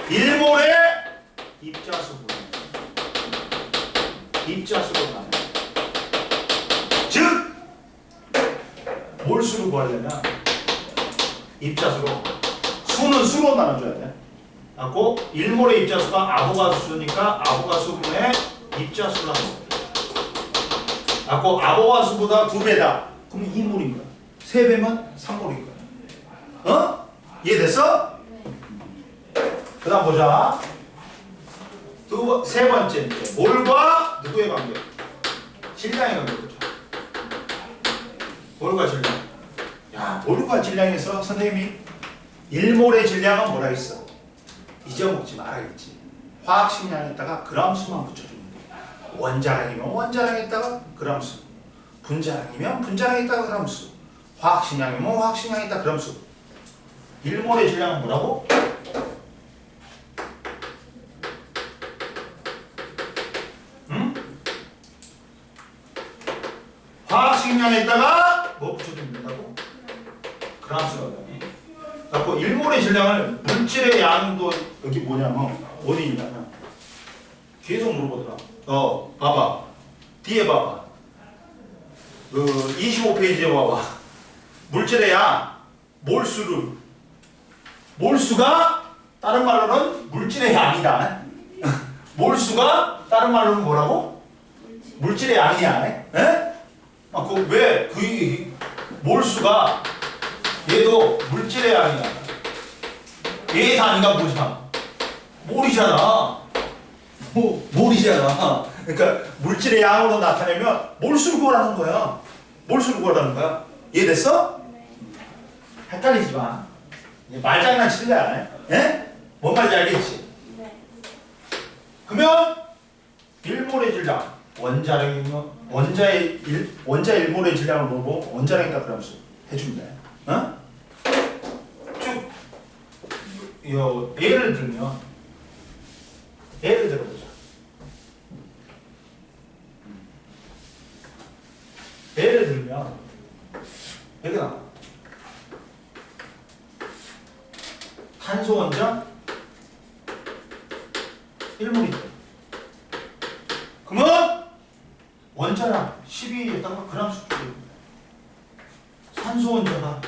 1몰의 입자수로 나눠. 즉 몰수를 구하려면 입자수로 수는 수로 나눠줘야 돼. 하고 1몰의 입자수가 아보가수니까 아보가수분의 입자수를 나눠. 하고 아보가수보다 2배다. 그러면 2몰인 거야. 3배면 3몰인 거야. 어? 이해됐어? 그 다음 보자. 세 번째 이제 몰과 누구의 관계? 질량의 관계 보자. 몰과 질량. 야, 몰과 질량에서 선생님이 1몰의 질량은 뭐라 했어? 잊어먹지 말아야겠지. 화학식량에다가 그람수만 붙여주면 돼. 원자량이면 원자량에다가 그람수. 분자량이면 분자량에다가 그람수. 화학식량이면 화학식량에다가 그람수. 1몰의 질량은 뭐라고? 화학식량에다가 뭐 붙여주면 된다고? 그람수가 되네. 그래서 1몰의 질량을 물질의 양도 여기 뭐냐면 어디 있냐면 계속 물어보더라. 봐봐. 뒤에 봐봐. 그 25페이지에 봐봐. 물질의 양, 몰수가 다른 말로는 물질의 양이다. 몰수가 다른 말로는 뭐라고? 물질의 양이야. 에? 그 몰수가 얘도 물질의 양이야. 얘 단위가 뭐냐? 몰이잖아. 몰이잖아. 그러니까 물질의 양으로 나타내면 몰수를 구하라는 거야. 이해됐어? 네. 헷갈리지 마. 말장난 치는 거야. 에? 뭔 말인지 알겠지? 네. 그러면 1몰의 질량. 원자량이면 원자의 1몰의 질량을 보고 원자량이다 그러면서 해주면 돼. 어? 쭉 예를 들어보자. 예를 들면 여기 나와. 탄소 원자 1몰이 돼. 그러면 원자량 12에다가 그람수 줄여줍니다. 산소 원자가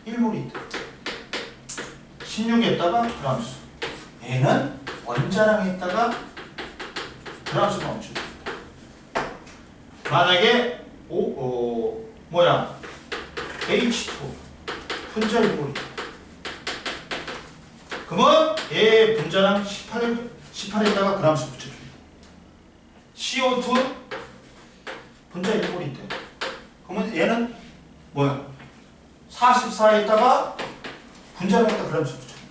1몰이 있다. 16에다가 그람수. 얘는 원자량에다가 그람수 멈춰. 만약에 H2 분자 일몰이. 그러면 얘 분자량 18에다가 그람수 붙여줍니다. CO2 분자 일몰이 있대. 그러면 얘는 44에다가 분자량에다가 그람수 붙여줍니다.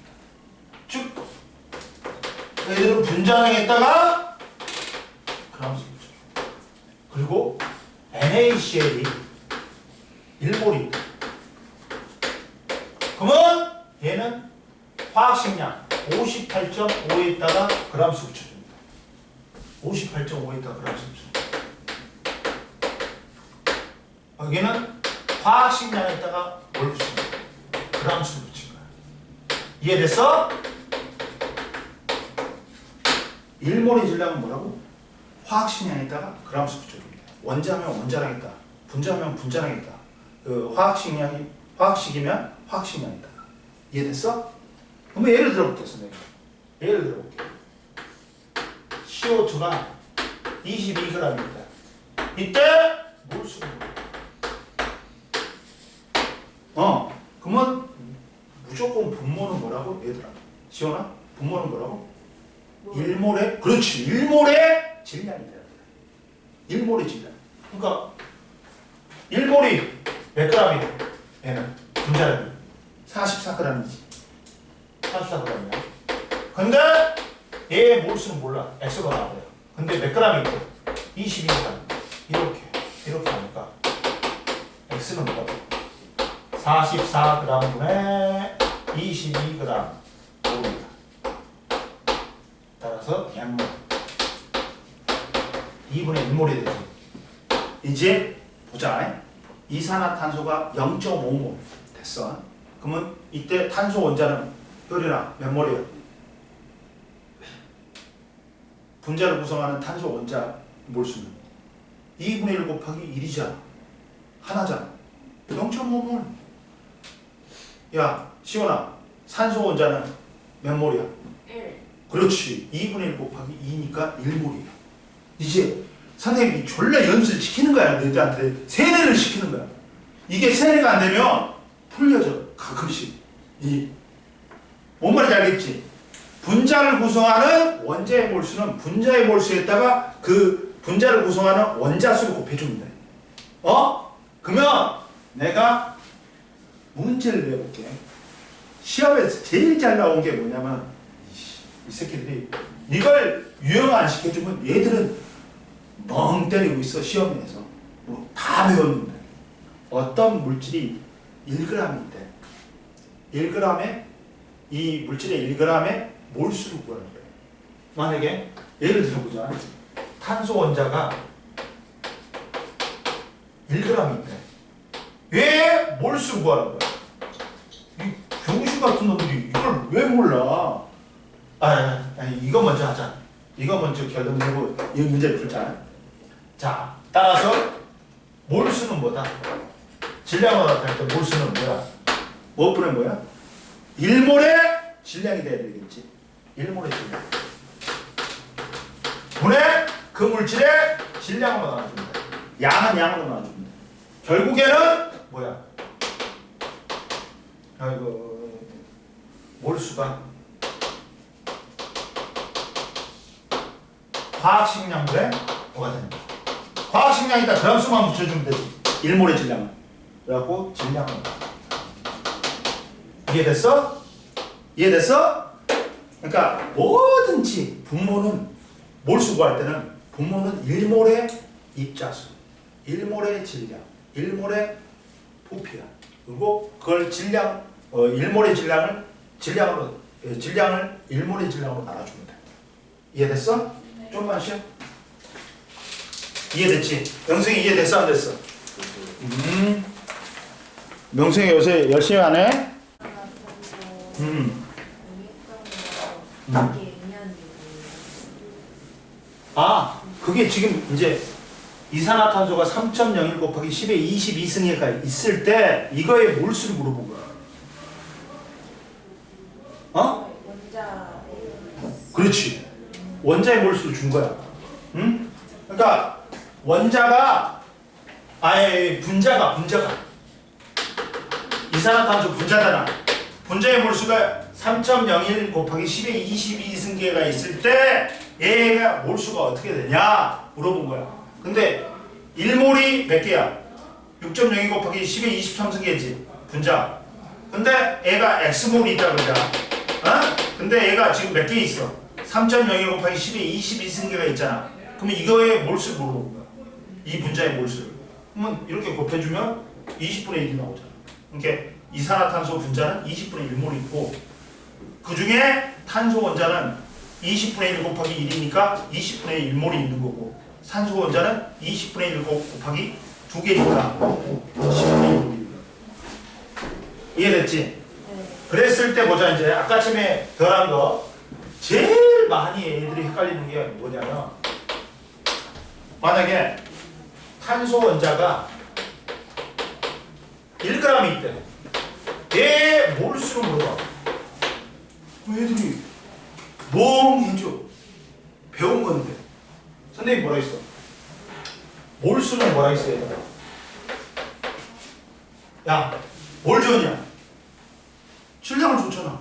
즉 얘들은 분자량에다가 그람수 붙여줍니다. 그리고 NaCl이 일몰이 있다. 그러면 얘는 화학식량 58.5에다가 그람수 붙여줍니다. 58.5에다가 그람수 붙여줍니다. 여기는 화학식량에다가 뭘 붙인 거야? 그람수 붙인 거야. 이해됐어? 일몰의 질량은 뭐라고? 화학식량에다가 그람수 붙여줍니다. 원자면 원자량이다. 분자면 분자량이다. 그 화학식이면 화학식량이다. 이해됐어? 그럼 예를 들어볼게, 선생님. 예를 들어볼게. CO2가 22g입니다. 이때 몰수가 그러면 무조건 분모는 뭐라고? 얘들아. 시원아? 분모는 뭐라고? 일몰의, 그렇지. 일몰의 질량이 돼야 돼. 일몰의 질량. 그러니까 일몰이 몇 g이야? 얘는 분자량이 44g이지. 44g이야. 근데 얘의 몰수는 몰라. X가 나와요. 근데 몇 g이 있고? 22g. 이렇게 하니까 X는 뭐가 돼? 44g분의 22g 모릅니다. 따라서 M몰 2분의 1몰이 되죠. 이제 보자. 이산화탄소가 0.5몰 됐어. 그러면 이때 탄소 원자는 혈이나 몇 몰이야? 분자를 구성하는 탄소 원자 몰수는 2분의 1 곱하기 1이잖아. 하나잖아. 0.5몰. 야, 시원아. 산소 원자는 몇 몰이야? 1. 그렇지. 2분의 1 곱하기 2니까 1몰이야. 이제 선생님이 졸라 연습을 시키는 거야. 너희들한테 세뇌를 시키는 거야. 이게 세뇌가 안 되면 풀려져. 가끔씩. 뭔 말인지 알겠지? 분자를 구성하는 원자의 몰수는 분자의 몰수에다가 그 분자를 구성하는 원자수를 곱해줍니다. 그러면 내가 문제를 내볼게. 시험에서 제일 잘 나온 게 뭐냐면 이 새끼들이 이걸 유형 안 시켜주면 얘들은 멍 때리고 있어. 시험에서 뭐 다 배웠는데 어떤 물질이 1g인데 1g에 이 물질의 1g의 몰수를 구하는 거예요. 만약에 예를 들어보자. 탄소 원자가 1g인데 왜 몰수를 구하는 거야? 이 병신 같은 놈들이 이걸 왜 몰라? 아니 이거 먼저 하자. 이거 먼저 결론내고 이 문제를 풀자. 자, 따라서 몰수는 뭐다? 질량으로 나타낼 때 몰수는 뭐야? 무엇분의 뭐야? 1몰의 질량이 돼야 되겠지. 1몰의 질량. 분의 그 물질의 질량으로 나눠줍니다. 양은 양으로 나눠줍니다. 결국에는 뭐야? 몰수가 화학식량분의 뭐가 됩니다. 화학식량이다 그람수만 붙여주면 되지. 1몰의 질량은. 그래갖고 질량은 이해됐어? 이해됐어? 그러니까 뭐든지 분모는 몰수 구할 때는 분모는 1몰의 입자수, 1몰의 질량, 1몰의 부피야. 그리고 그걸 질량, 1몰의 질량을 1몰의 질량으로 나눠주면 돼. 이해됐어? 네. 좀만 쉬어. 이해됐지? 명승이 이해됐어 안 됐어? 명승이 요새 열심히 하네? 그게 지금 이제 이산화탄소가 3.01 곱하기 10의 22승회가 있을 때 이거의 몰수를 물어본 거야. 원자 그렇지. 원자의 몰수를 준 거야. 응? 그러니까 원자가 아예 분자가 이산화탄소 분자잖아. 분자의 몰수가 3.01 곱하기 10의 22승계가 있을 때 얘가 몰수가 어떻게 되냐 물어본 거야. 근데 1몰이 몇 개야? 6.02 곱하기 10의 23승계지 분자. 근데 얘가 X몰이 있다 그러자. 어? 근데 얘가 지금 몇 개 있어? 3.01 곱하기 10의 22승계가 있잖아. 그러면 이거의 몰수를 물어본 거야. 이 분자의 몰수를. 그러면 이렇게 곱해주면 20분의 1이 나오잖아. 그러니까 이산화탄소 분자는 20분의 1몰이 있고 그 중에 탄소 원자는 20분의 1 곱하기 1이니까 20분의 1몰이 있는 거고 산소 원자는 20분의 1 곱하기 2개니까 10분의 1몰이 있는 거야. 이해됐지? 네. 그랬을 때 보자. 이제 아까쯤에 더한 거 제일 많이 애들이 헷갈리는 게 뭐냐면 만약에 탄소 원자가 1g이 있대. 얘 몰수를 물어봐. 그럼 애들이 멍해져. 배운 건데. 선생님 뭐라 했어? 몰수는 뭐라 했어 얘들아? 야, 뭘 줬냐? 질량을 줬잖아.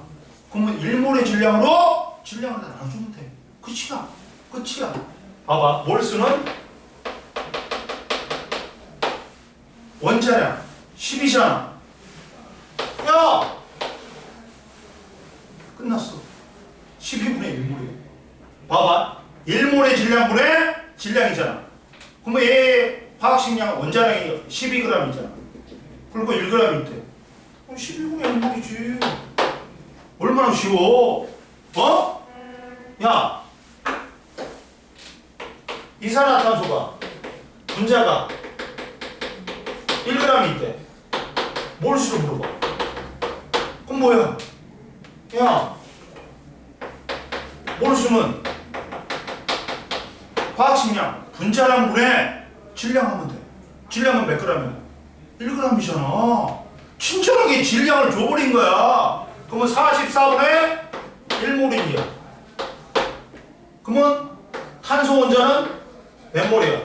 그러면 1몰의 질량으로 질량을 나눠주면 돼. 끝이야. 봐봐. 몰수는 원자량 10이잖아. 야! 끝났어. 12분의 1몰이야. 봐봐. 1몰의 질량분의 질량이잖아. 그러면 얘 화학식량 원자량이 12g이잖아. 그리고 1g이 있대. 그럼 12분의 1몰이지. 얼마나 쉬워? 어? 야! 이산화탄소가 분자가 1g이 있대. 몰수를 물어봐. 그럼 뭐야? 야, 몰수는 화학식량 분자량분의 질량하면 돼. 질량은 몇 g이야? 1g이잖아. 친절하게 질량을 줘버린 거야. 그러면 44분의 1몰이야. 그러면 탄소 원자는 몇 몰이야?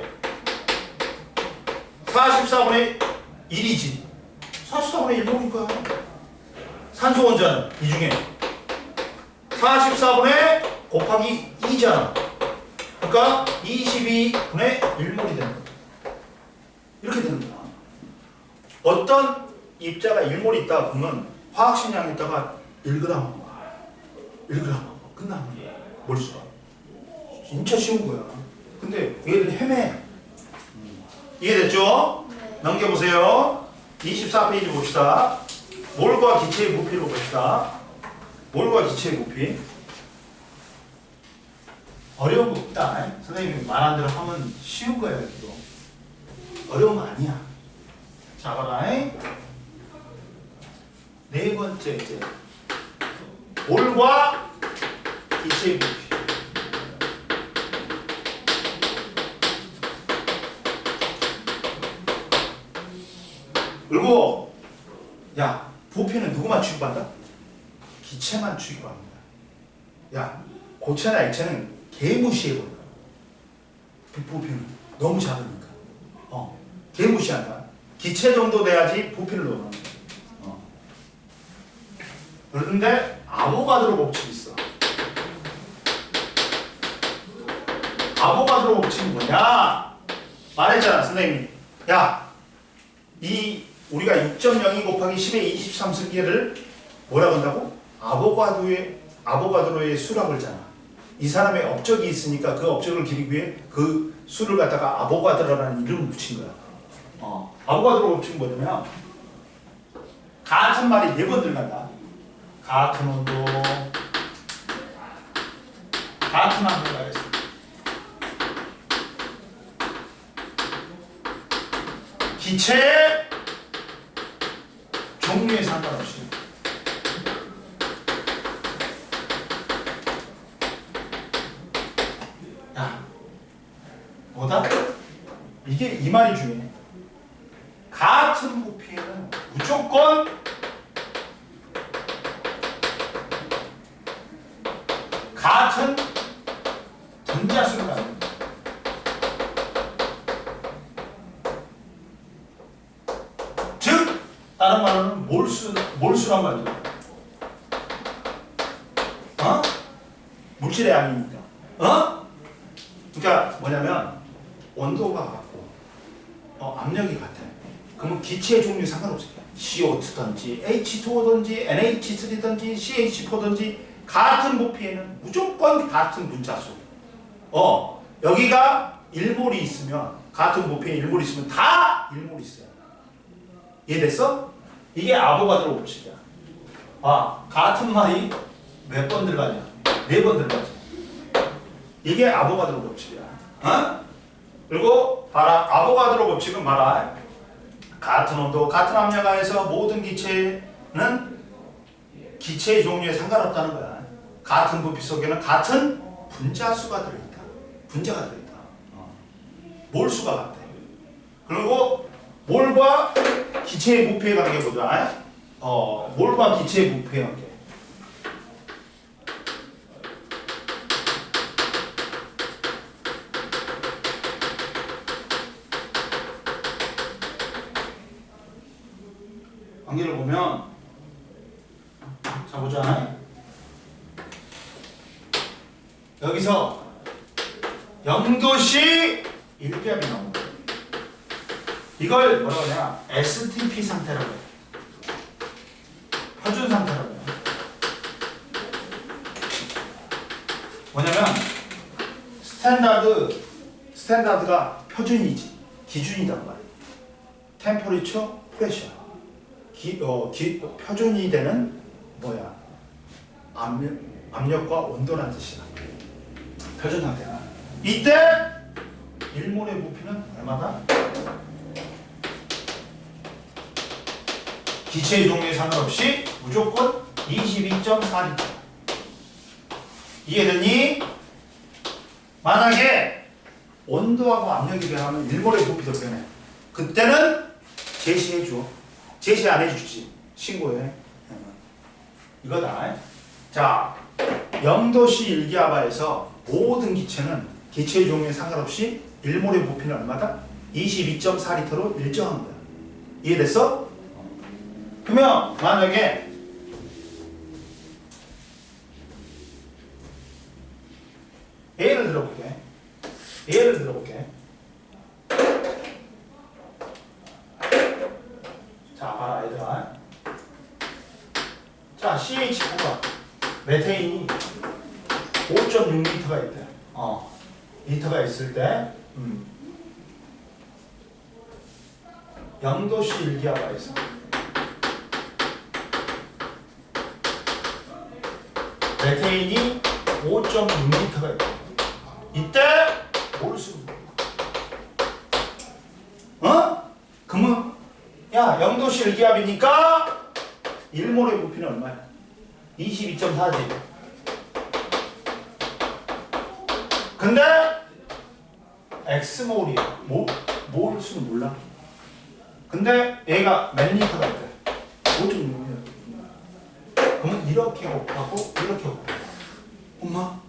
44분의 1이지. 44분의 1몰인 거야. 산소 원자는 이 중에 44분의 곱하기 2잖아. 그러니까 22분의 1몰이 되는 거야. 이렇게 되는 거야. 어떤 입자가 1몰이 있다 보면 화학식량이 있다가 1g 끝나는 거야. 몰수가. 진짜 쉬운 거야. 근데 얘들 헤매. 이해됐죠? 네. 넘겨보세요. 24페이지 봅시다. 몰과 기체의 부피로 봅시다. 몰과 기체의 부피. 어려운 거 없다. 선생님이 말한 대로 하면 쉬운 거예요. 이거. 어려운 거 아니야. 자, 봐라. 네 번째 이제 몰과 기체의 부피. 그리고 야, 부피는 누구만 취급한다? 기체만 취급합니다. 야, 고체나 액체는 개무시해버려. 부피는 너무 작으니까. 개무시한다. 기체 정도 돼야지 부피를 넣어놓는 거야. 그런데 아보가드로 법칙이 있어. 아보가드로 법칙이 뭐냐? 말했잖아, 선생님이. 야, 이 우리가 6.02 곱하기 10의 23승계를 뭐라고 한다고? 아보가드로의 수라고 그러잖아. 이 사람의 업적이 있으니까 그 업적을 기리기 위해 그 수를 갖다가 아보가드로라는 이름을 붙인 거야. 아보가드로 법칙은 뭐냐면 같은 말이 4번 들어간다. 같은 온도, 같은 압력가 있어. 기체 종류에 상관없이 야, 뭐다? 이게 이 말이 중요해. 같은 부피에는 무조건 같은 분자수를 갖는 거야. 즉 다른 말로는 몰수란 말이야. 어? 물질의 양이니까. 어? 그러니까 뭐냐면 온도가 같고 압력이 같아. 그러면 기체의 종류 상관없어요. CO2든지 H2O든지 NH3든지 CH4든지 같은 부피에는 무조건 같은 분자수. 여기가 1몰이 있으면 같은 부피에 1몰이 있으면 다 1몰이 있어요. 이해됐어? 이게 아보가드로 법칙이야. 같은 말이 몇 번 들어가냐? 4번 들어가지. 이게 아보가드로 법칙이야. 그리고 봐라. 아보가드로 법칙은 봐라. 같은 온도, 같은 압력 하에서 모든 기체는 기체의 종류에 상관없다는 거야. 같은 부피 속에는 같은 분자수가 들어있다. 분자가 들어있다. 몰수가 같아. 그리고 몰과 기체의 부피의 관계 보자. 몰과 기체의 부피의 관계. 관계를 보면 자 보자. 여기서 0도씨 1기압이 나오는 거야. 이걸 뭐라고 하냐? STP 상태라고 해. 표준 상태라고 해. 뭐냐면 스탠다드가 표준이지. 기준이란 말이야. 템퍼리처, 프레셔. 표준이 되는 뭐야? 압력과 온도라는 뜻이야. 표준 상태야. 이때 1몰의 부피는 얼마다? 기체의 종류에 상관없이 무조건 22.4리터. 이해되니? 만약에 온도하고 압력이 변하면 1몰의 부피도 변해. 그때는 제시해줘. 제시 안 해주지. 신고해. 이거다. 자, 0도씨 1기압하에서 모든 기체는 기체의 종류에 상관없이 1몰의 부피는 얼마다? 22.4리터로 일정한 거야. 이해됐어? 그러면 만약에 예를 들어볼게. 자, 봐라 얘들아. 자, CH4가 메테인이 5.6리터가 있대. 리터가 있을 때 0도씨 1기압하에서 메테인이 5.6리터가 있대. 이때 몰수. 그러면 야 0도씨 1기압이니까 1몰의 부피는 얼마야? 22.4지. 근데 X몰이야. 몰수는 몰라. 근데 얘가 몇 리터가 있대? 5.6이야. 그러면 이렇게 곱하고 이렇게 곱하고 엄마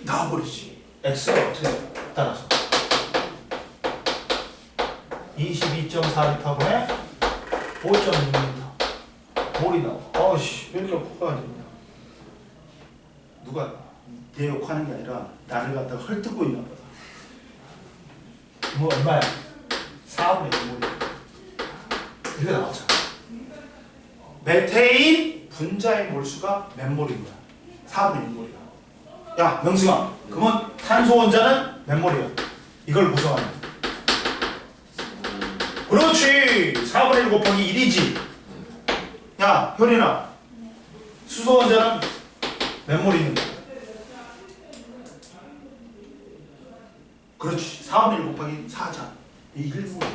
나와버리지. X가 어떻게 돼? 따라서 22.4리터분에 5.6리터 몰이 나와. 어이씨 왜 이렇게 폭발이 되냐. 누가 내 욕하는 게 아니라 나를 갖다가 헐뜯고 있나 보다. 뭐 얼마야? 4분의 1몰이야. 이렇게 나왔잖아. 메테인 분자의 몰수가 몇 몰인 거야? 4분의 1몰이야. 야 명승아, 그러면 탄소 원자는 몇 몰이야? 이걸 구성하는 거야. 그렇지. 4분의 1 곱하기 1이지. 야 현인아, 수소 원자는 몇 몰 있는 거야? 그렇지. 4분의 1 곱하기 4잖아. 이 1분의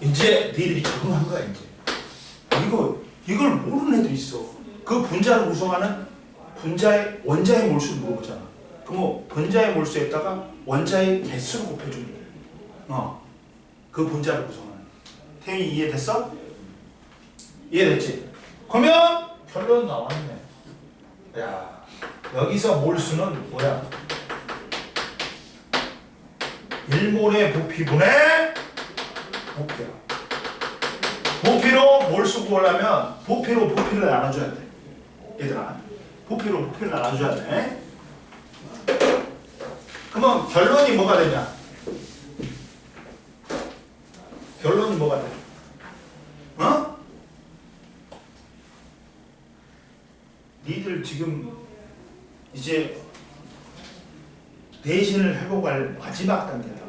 이제 너희들이 적응한 거야 이제. 이걸 모르는 애도 있어. 그 분자를 구성하는 원자의 몰수를 물어보잖아. 그럼 분자의 몰수에다가 원자의 개수를 곱해주는 거야. 그 분자를 구성하는. 태영이 이해됐어? 이해됐지? 그러면 결론 나왔네. 야, 여기서 몰수는 뭐야? 1몰의 부피분의 부피야. 부피로 몰수 구하려면 부피로 부피를 나눠줘야 돼. 얘들아, 부피로 부피를 나눠줘야 돼. 그러면 결론이 뭐가 되냐? 결론이 뭐가 돼? 어? 니들 지금 이제 내신을 회복할 마지막 단계다.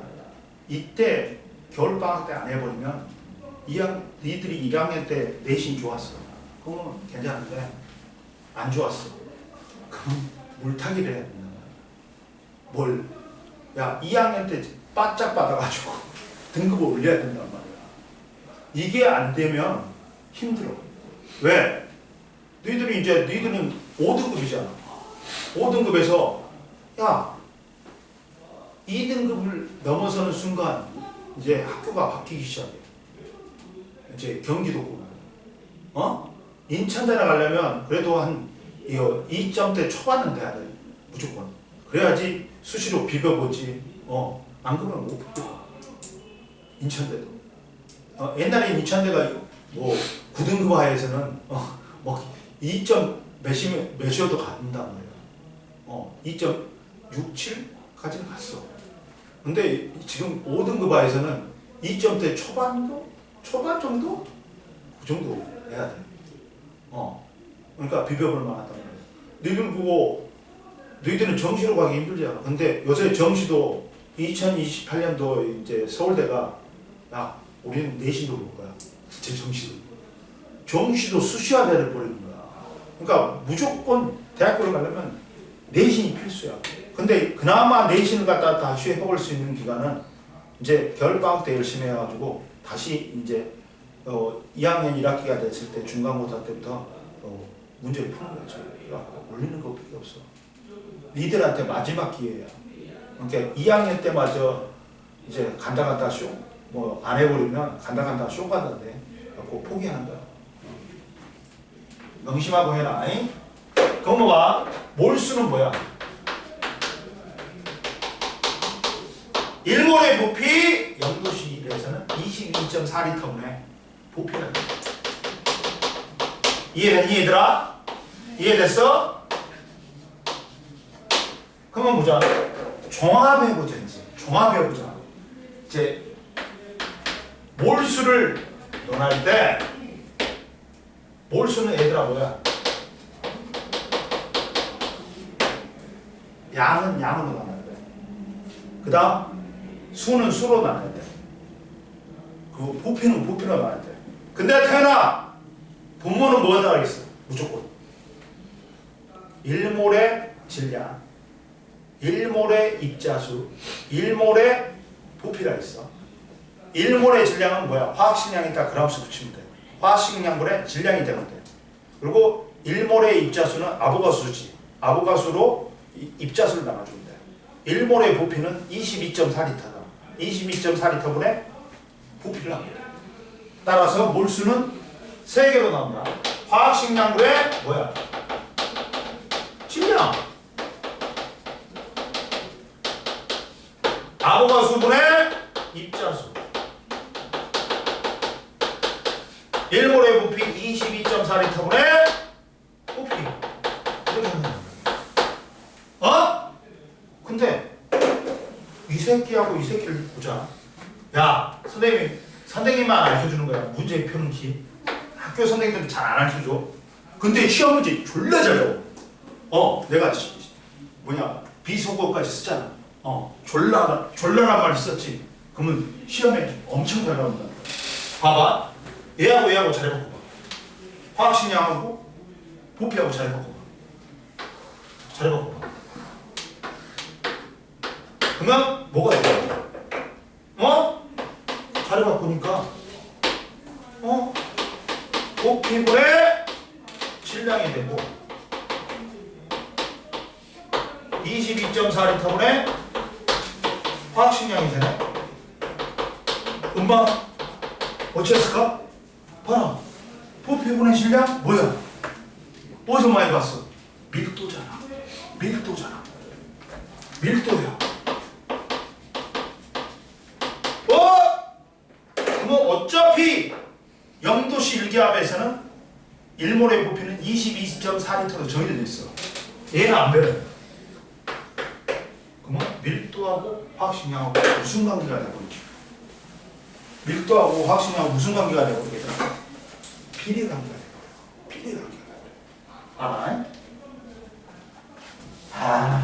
이때 겨울방학 때 안 해버리면 니들이 1학년 때 내신 좋았어. 그러면 괜찮은데 안 좋았어. 그럼 물타기를 해야 된다. 뭘? 야, 2학년 때 바짝 받아가지고 등급을 올려야 된단 말이야. 이게 안 되면 힘들어. 왜? 니들은 5등급이잖아. 5등급에서 야, 2등급을 넘어서는 순간 이제 학교가 바뀌기 시작해. 이제 경기도고. 인천대나 가려면 그래도 한 2점대 초반은 돼야 돼. 무조건. 그래야지 수시로 비벼보지. 안 그러면 못 비벼. 인천대도. 옛날에 인천대가 뭐 9등급 하에서는 뭐 2점 몇이어도 간단 말이야. 2.67까지는 갔어. 근데 지금 5등급 하에서는 2점대 초반 정도? 그 정도 해야 돼. 그러니까 비벼볼 만하단 말이야. 너희들 보고 너희들은 정시로 가기 힘들잖아. 근데 요새 정시도 2028년도 이제 서울대가 야, 우리는 내신도 볼 거야. 제 정시도 수시화돼를 버리는 거야. 그러니까 무조건 대학교를 가려면 내신이 필수야. 근데 그나마 내신을 갖다 다시 해볼 수 있는 기간은 이제 겨울방학 때 열심히 해가지고 다시 이제 2학년 1학기가 됐을 때 중간고사 때부터 문제를 푸는 거죠. 올리는 것밖에 없어. 니들한테 마지막 기회야. 그러니까 2학년 때마저 이제 간다 쇼, 뭐 안 해버리면 간다 쇼 간다는데 그거 포기하는 거야. 명심하고 해라. 그럼 뭐 봐. 몰수는 뭐야? 1몰의 부피 0도씨 1에서는 22.4L분의 부피라는 거야. 이해됐니 얘들아? 이해됐어? 그러면 보자. 종합해보자 이제. 종합해보자. 이제 몰수를 논할 때 몰수는 얘들아 뭐야? 양은 양으로 나눠야 돼. 그 다음 수는 수로 나눠야 돼. 그 부피는 부피로 나눠야 돼. 근데 태연아, 분모는 뭐가 나가겠어? 무조건 1몰의 질량, 1몰의 입자수, 1몰의 부피가 있어. 1몰의 질량은 뭐야? 화학식량이니까 그람수 붙이면 돼. 화학식량분의 질량이 되면 돼. 그리고 1몰의 입자수는 아보가수지. 아보가수로 입자수를 나눠주면 돼. 1몰의 부피는 22.4L다. 22.4L분의 부피를 합니다. 따라서 몰수는 3개로 나온다. 화학식량분의 뭐야? 질량. 아보가수분의 입자수. 1몰의 부피 22.4L분의 부피. 이렇게 하는 거야. 근데 이 새끼하고 이 새끼를 보자. 야, 선생님만 알려주는 거야. 문제 푸는 키. 학교 선생님들은 잘 안 알려줘. 근데 시험 문제 졸라 잘 나와. 내가 비속어까지 쓰잖아. 졸라란 말 썼지. 그러면 시험에 엄청 잘 나온다. 봐봐. 얘하고 잘 해보고 봐. 화학식량하고 부피하고 잘 해보고 봐. 잘 해보고 봐. 그러면 뭐가 돼요? 잘 해봐보니까 부피분의 질량이 되고 22.4L분의 화학식량이 되네. 엄마 어찌했을까? 봐라. 부피분의 질량 뭐야? 어디서 많이 봤어? 밀도잖아. 밀도야. 그러면 어차피 0도씨 일기압에서는 1몰의 부피는 22.4리터로 정해져 있어. 얘는 안 변해. 그러면 밀도하고 화학식량하고 무슨 관계가 되고 있지? 밀도하고 화학식량하고 무슨 관계가 되고 있겠더라? 비례 관계가 되고 비례 관계가 되고. 알아?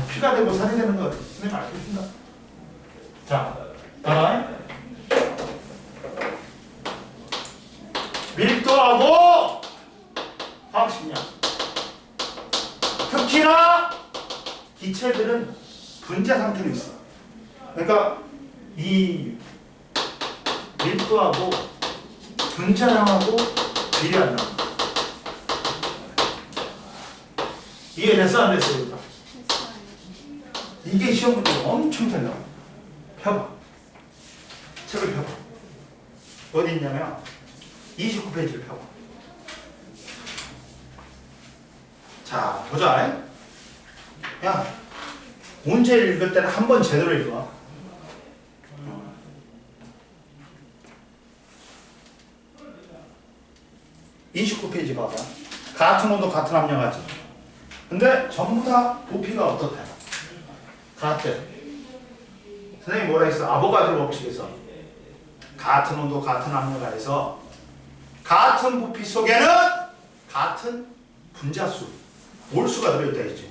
피가 되고 살이 되는 거 선생님 알려준다. 자, 따라해. 밀도하고 화학식량. 특히나 기체들은 분자 상태로 있어. 그러니까 이 밀도하고 분자량하고 비례한다. 이해됐어 안 됐어? 이게 시험 문제가 엄청 잘 나와. 펴봐. 책을 펴봐. 어디 있냐면 29페이지를 펴봐. 자, 보자. 야, 문제를 읽을 때는 한 번 제대로 읽어. 29페이지 봐봐. 같은 온도 같은 압력하지. 근데 전부 다 부피가 어떻대? 같대. 선생님이 뭐라 했어? 아보가드로 법칙에서 같은 온도 같은 압력하에서 같은 부피 속에는 같은 분자수, 몰수가 들어있다 했지.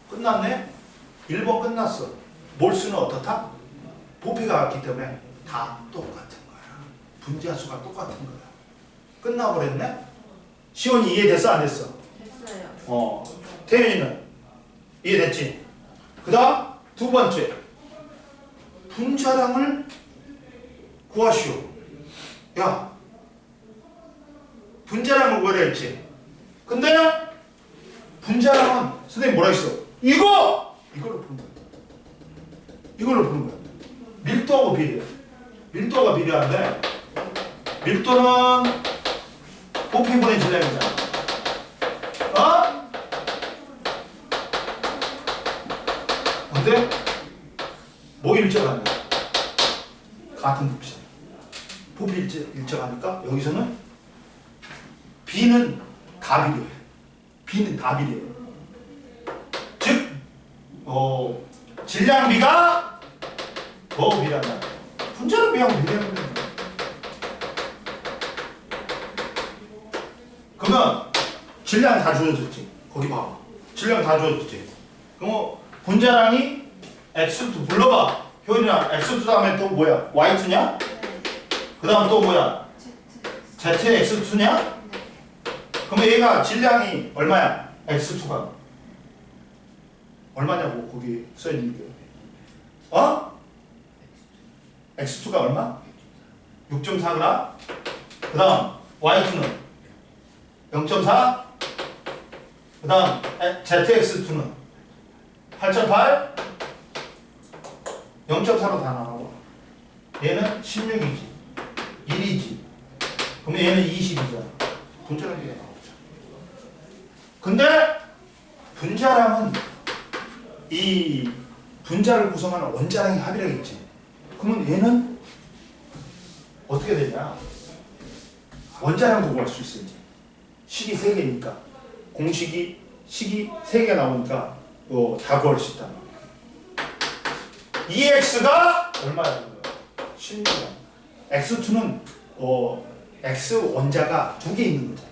끝났네? 1번 끝났어. 몰수는 어떻다? 부피가 같기 때문에 다 똑같은 거야. 분자수가 똑같은 거야. 끝나버렸네? 시온이 이해됐어 안 됐어? 됐어요. 태민이는 이해됐지? 그 다음 두 번째 분자량을 구하시오. 야, 분자량을 구하려 했지. 근데 분자량은 선생님 뭐라 했어? 이걸로 푸는 거야. 이걸로 푸는 거야. 밀도하고 비례. 밀도가 비례한데 밀도는 부피분의 질량이잖아. 어? 근데 뭐 일정하냐? 같은 부피잖아. 부피 일정하니까 여기서는 B는 다 비례해. B는 다 비례해. 즉, 질량비가 뭐하고 비례한다? 분자량 비하고 비례하는 거야. 그러면 질량 다 주어졌지. 거기 봐. 질량 다 주어졌지. 그럼 분자량이 X2 불러봐. 효율이랑 X2 다음에 또 뭐야? Y2냐? 그 다음 또 뭐야? ZX2냐? 그러면 얘가 질량이 얼마야? X2가 얼마냐고 거기 써있는 게. X2가 얼마? 6.4g. 그 다음 Y2는 0.4. 그 다음 ZX2는 8.8. 0.4로 다 나가고 얘는 16이지 1이지. 그러면 얘는 20이잖아. 분자량비가 나오죠. 근데 분자량은 이 분자를 구성하는 원자량의 합이라겠지. 그러면 얘는 어떻게 되냐? 원자량도 구할 수 있어. 이제 식이 3개니까 공식이 식이 3개 나오니까 다 구할 수 있다. EX가 얼마야? 16이야. X2는 X 원자가 2개 있는 거잖아.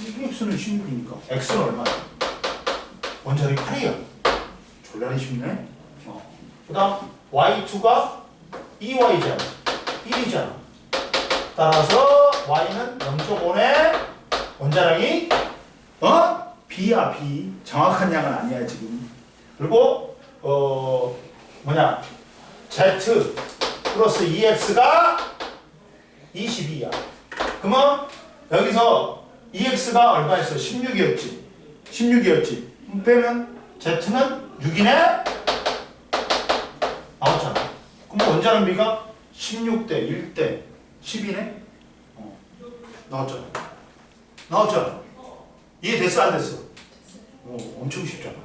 EX는 16이니까 X는 얼마야? 원자력이 8이야. 졸라리 쉽네. 그 다음 Y2가 2Y잖아. 1이잖아. 따라서 Y는 0.5의 원자량이 B야 B. 정확한 양은 아니야 지금. 그리고 Z 플러스 EX가 22야. 그러면 여기서 EX가 얼마였어? 16이었지. 16이었지. 빼면 Z는 6이네? 나왔잖아. 그럼 원자량비가 16대 1대 10이네? 나왔잖아. 나왔잖아. 이해됐어 안 됐어? 엄청 쉽잖아.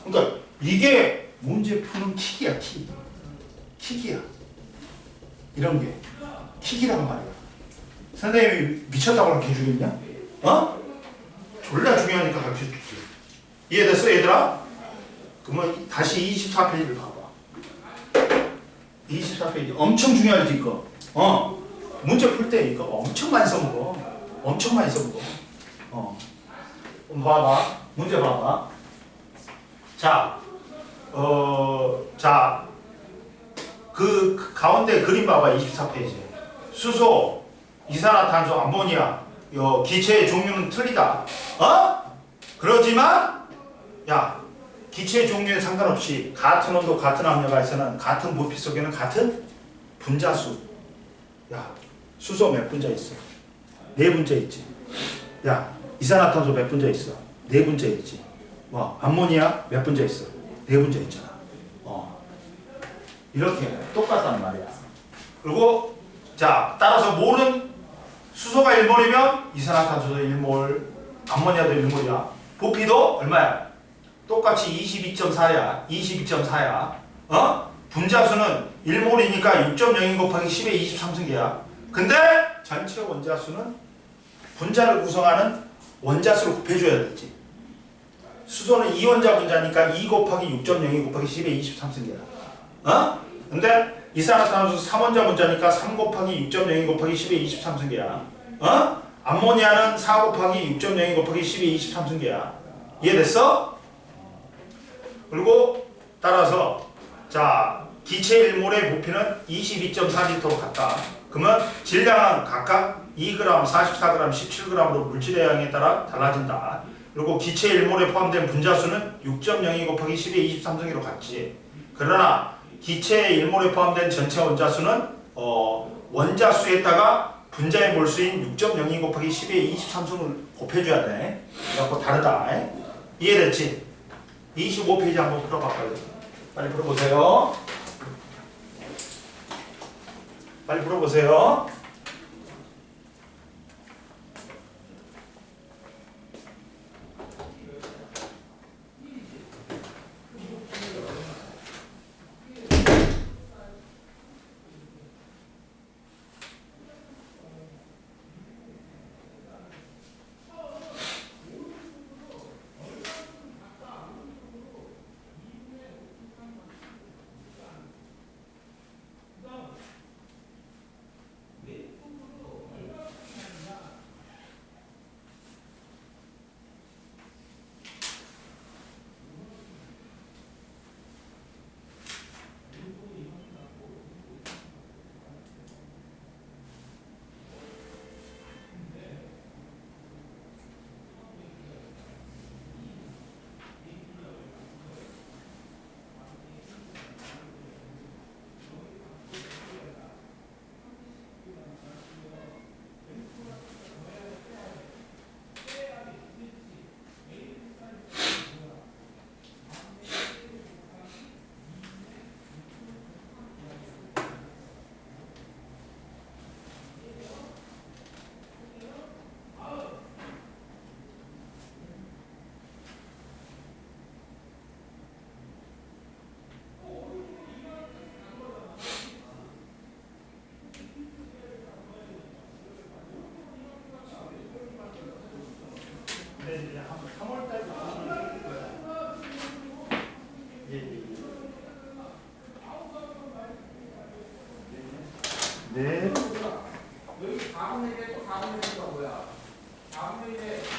그러니까 이게 문제 푸는 킥이야. 킥이야. 이런 게. 킥이란 말이야. 선생님이 미쳤다고 가르쳐 주겠냐? 어? 졸라 중요하니까 가르쳐 주지. 이해됐어 얘들아? 그러면 다시 24페이지를 봐봐. 24페이지 엄청 중요하지 이거. 문제 풀 때 이거 엄청 많이 써먹어. 엄청 많이 써먹어. 봐봐. 문제 봐봐. 자, 자, 그 가운데 그림 봐봐. 24페이지. 수소, 이산화탄소, 암모니아, 기체의 종류는 틀리다. 그러지만, 야, 기체의 종류에 상관없이 같은 온도, 같은 압력가 있으면 같은 부피 속에는 같은 분자수. 야, 수소 몇 분자 있어? 4분자 있지. 야, 이산화탄소 몇 분자 있어? 4분자 있지. 암모니아 몇 분자 있어? 4분자 있잖아. 이렇게 똑같단 말이야. 그리고 자, 따라서 몰은 수소가 1몰이면 이산화탄소도 1몰, 암모니아도 1몰이야. 부피도 얼마야? 똑같이 22.4야. 22.4야. 분자수는 1몰이니까 6.02 곱하기 10의 23승계야. 근데 전체 원자수는 분자를 구성하는 원자수를 곱해줘야 되지. 수소는 2원자 분자니까 2 곱하기 6.02 곱하기 10의 23승계야. 근데 이산화탄소 3원자 분자니까 3 곱하기 6.02 곱하기 10의 23승계야. 암모니아는 4 곱하기 6.02 곱하기 10의 23승계야. 이해됐어? 그리고 따라서 자, 기체 1몰의 부피는 22.4리터로 같다. 그러면 질량은 각각 2g, 44g, 17g으로 물질의 양에 따라 달라진다. 그리고 기체 1몰에 포함된 분자수는 6.02 곱하기 10의 23승계로 같지. 그러나 기체 1몰에 포함된 전체 원자수는 원자수에다가 분자의 몰수인 6.02 곱하기 10의 23승을 곱해줘야 돼. 그래갖고 다르다. 이해됐지? 25페이지 한번 풀어봐. 빨리 풀어보세요. 빨리 풀어보세요. 이제 한 3월 달부터 할 거야. 네. 여기 4분의 1에 또 4분의 1가 뭐야? 4분의 1에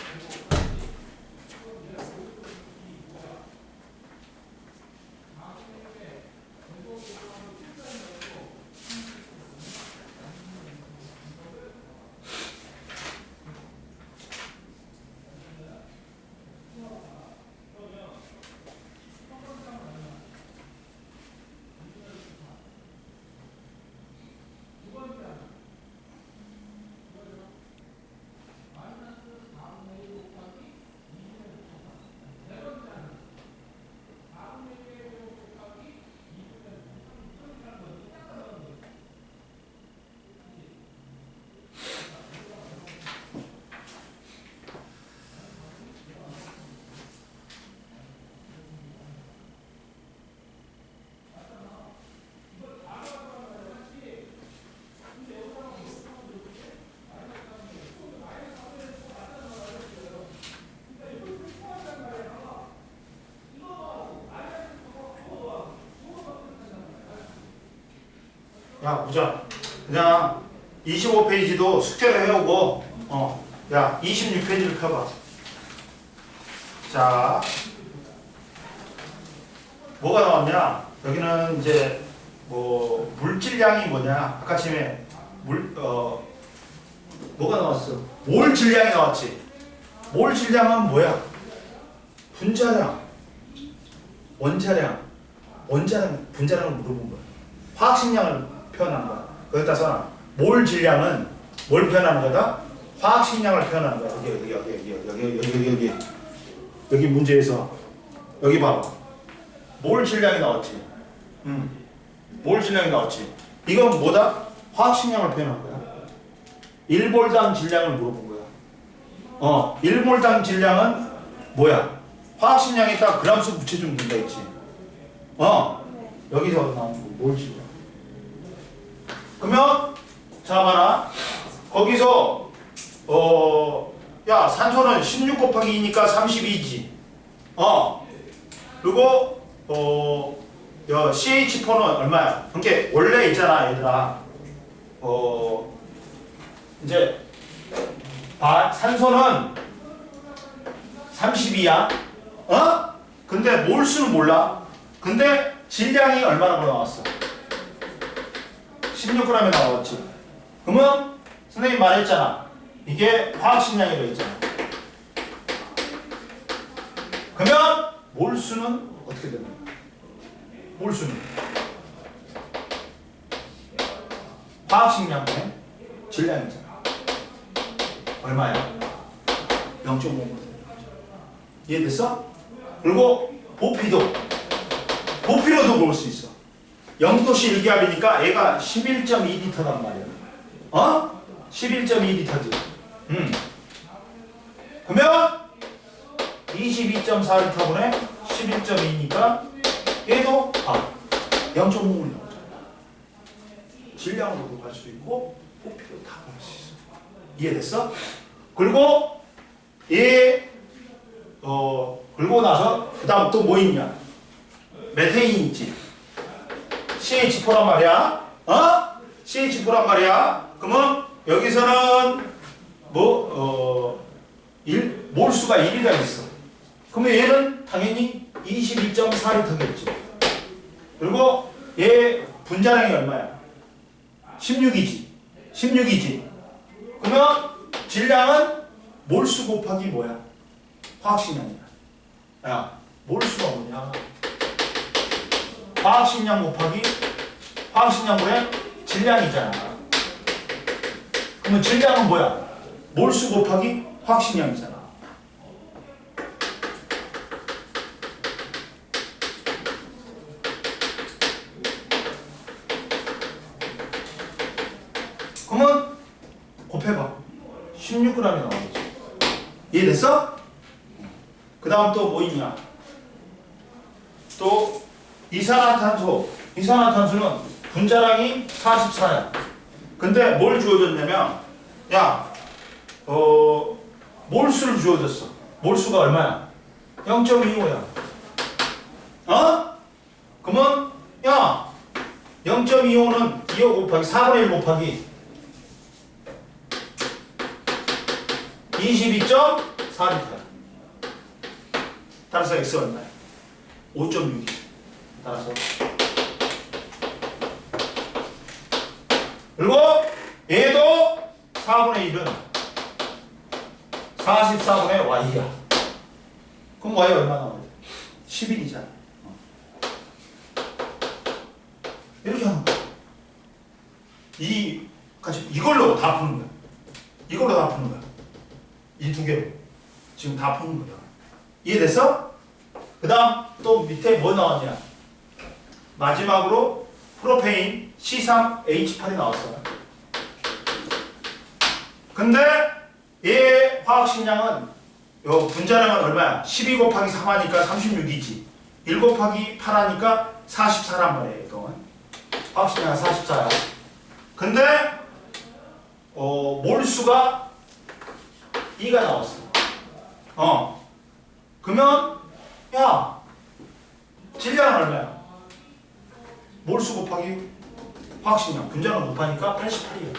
야 보자. 그냥 25페이지도 숙제를 해오고 야 26페이지를 펴봐. 자 뭐가 나왔냐? 여기는 이제 뭐 물질량이 뭐냐? 아까 전에 뭐가 나왔어? 몰 질량이 나왔지. 몰 질량은 뭐야? 분자량, 원자량, 분자량을 물어본 거야. 화학식량을 표현한 거야. 거기다 써놔. 몰 질량은 뭘 표현하는 거다? 화학식량을 표현하는 거야. 여기 문제에서 여기 봐봐. 몰 질량이 나왔지. 몰 질량이 나왔지. 이건 뭐다? 화학식량을 표현한 거야. 1몰당 질량을 물어본 거야. 1몰당 질량은 뭐야? 화학식량에다 그람수 붙여주면 된다 했지. 여기서 나온 거 몰 질량. 그러면 자 봐라. 거기서 야 산소는 16 곱하기 2니까 32지. 그리고 CH4는 얼마야? 그러니까 원래 있잖아 얘들아. 이제 산소는 32야. 근데 몰수는 몰라. 근데 질량이 얼마나 나왔어? 16g이 나왔지. 그러면 선생님 말했잖아. 이게 화학식량이라고 했잖아. 그러면 몰수는 어떻게 되는 거야? 몰수는 화학식량분의 질량이잖아. 얼마야? 0.5g. 이해됐어? 그리고 부피로도 볼 수 있어. 0도씨 1기압이니까 얘가 11.2L단 말이야. 11.2L지. 그러면 22.4L분의 11.2니까 얘도 0.5ml 나오잖아. 질량으로도 갈 수 있고 부피로 다 볼 수 있어. 이해됐어? 그리고 그리고 나서 그 다음 또 뭐 있냐? 메테인 있지. CH4란 말이야. CH4란 말이야. 그러면 여기서는 몰수가 1이라 있어. 그러면 얘는 당연히 22.4L겠지. 그리고 얘 분자량이 얼마야? 16이지. 그러면 질량은 몰수 곱하기 뭐야? 화학식량이야. 야, 몰수가 뭐냐? 화학식량 곱하기 화학식량분의 질량이잖아. 그러면 질량은 뭐야? 몰수 곱하기 화학식량이잖아. 그러면 곱해봐. 16g이 나오겠지. 이해됐어? 그 다음 또 뭐 있냐? 또 이산화탄소는 분자량이 44야. 근데 뭘 주어졌냐면 야 몰수를 주어졌어. 몰수가 얼마야? 0.25야. 그러면 야 0.25는 2호 곱하기 4분의 1 곱하기 22.4L야. 따라서 X가 얼마야? 5.6이지. 따라서 그리고 얘도 4분의 1은 44분의 Y야. 그럼 Y 얼마 나와야 돼? 11이잖아. 이렇게 하는 거야. 이걸로 다 푸는 거야. 이걸로 다 푸는 거야. 이 두 개로 지금 다 푸는 거야. 이해됐어? 그 다음 또 밑에 뭐 나왔냐? 마지막으로 프로페인 C3H8이 나왔어. 근데 얘 화학식량은 요 분자량은 얼마야? 12 곱하기 3하니까 36이지. 1 곱하기 8하니까 44란 말이에요. 이동은 화학식량은 44야. 근데 몰수가 2가 나왔어. 그러면 야 질량은 얼마야? 몰수 곱하기 화학식량. 분자는 곱하니까 88이야.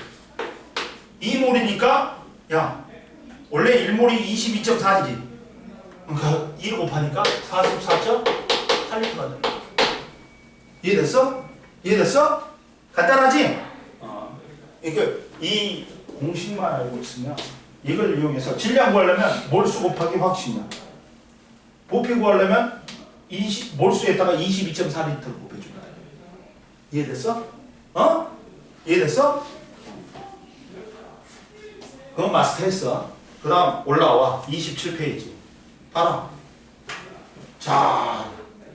2몰이니까 야 원래 1몰이 22.4지. 그러니까 2를 곱하니까 44.8리터가 돼. 이해됐어? 이해됐어? 간단하지? 그러니까 이 공식만 알고 있으면 이걸 이용해서 질량 구하려면 몰수 곱하기 화학식량, 부피 구하려면 몰수에다가 22.4리터를 곱해준다. 이해됐어? 이해됐어? 그건 마스터했어. 그 다음 올라와 27페이지 봐라. 자,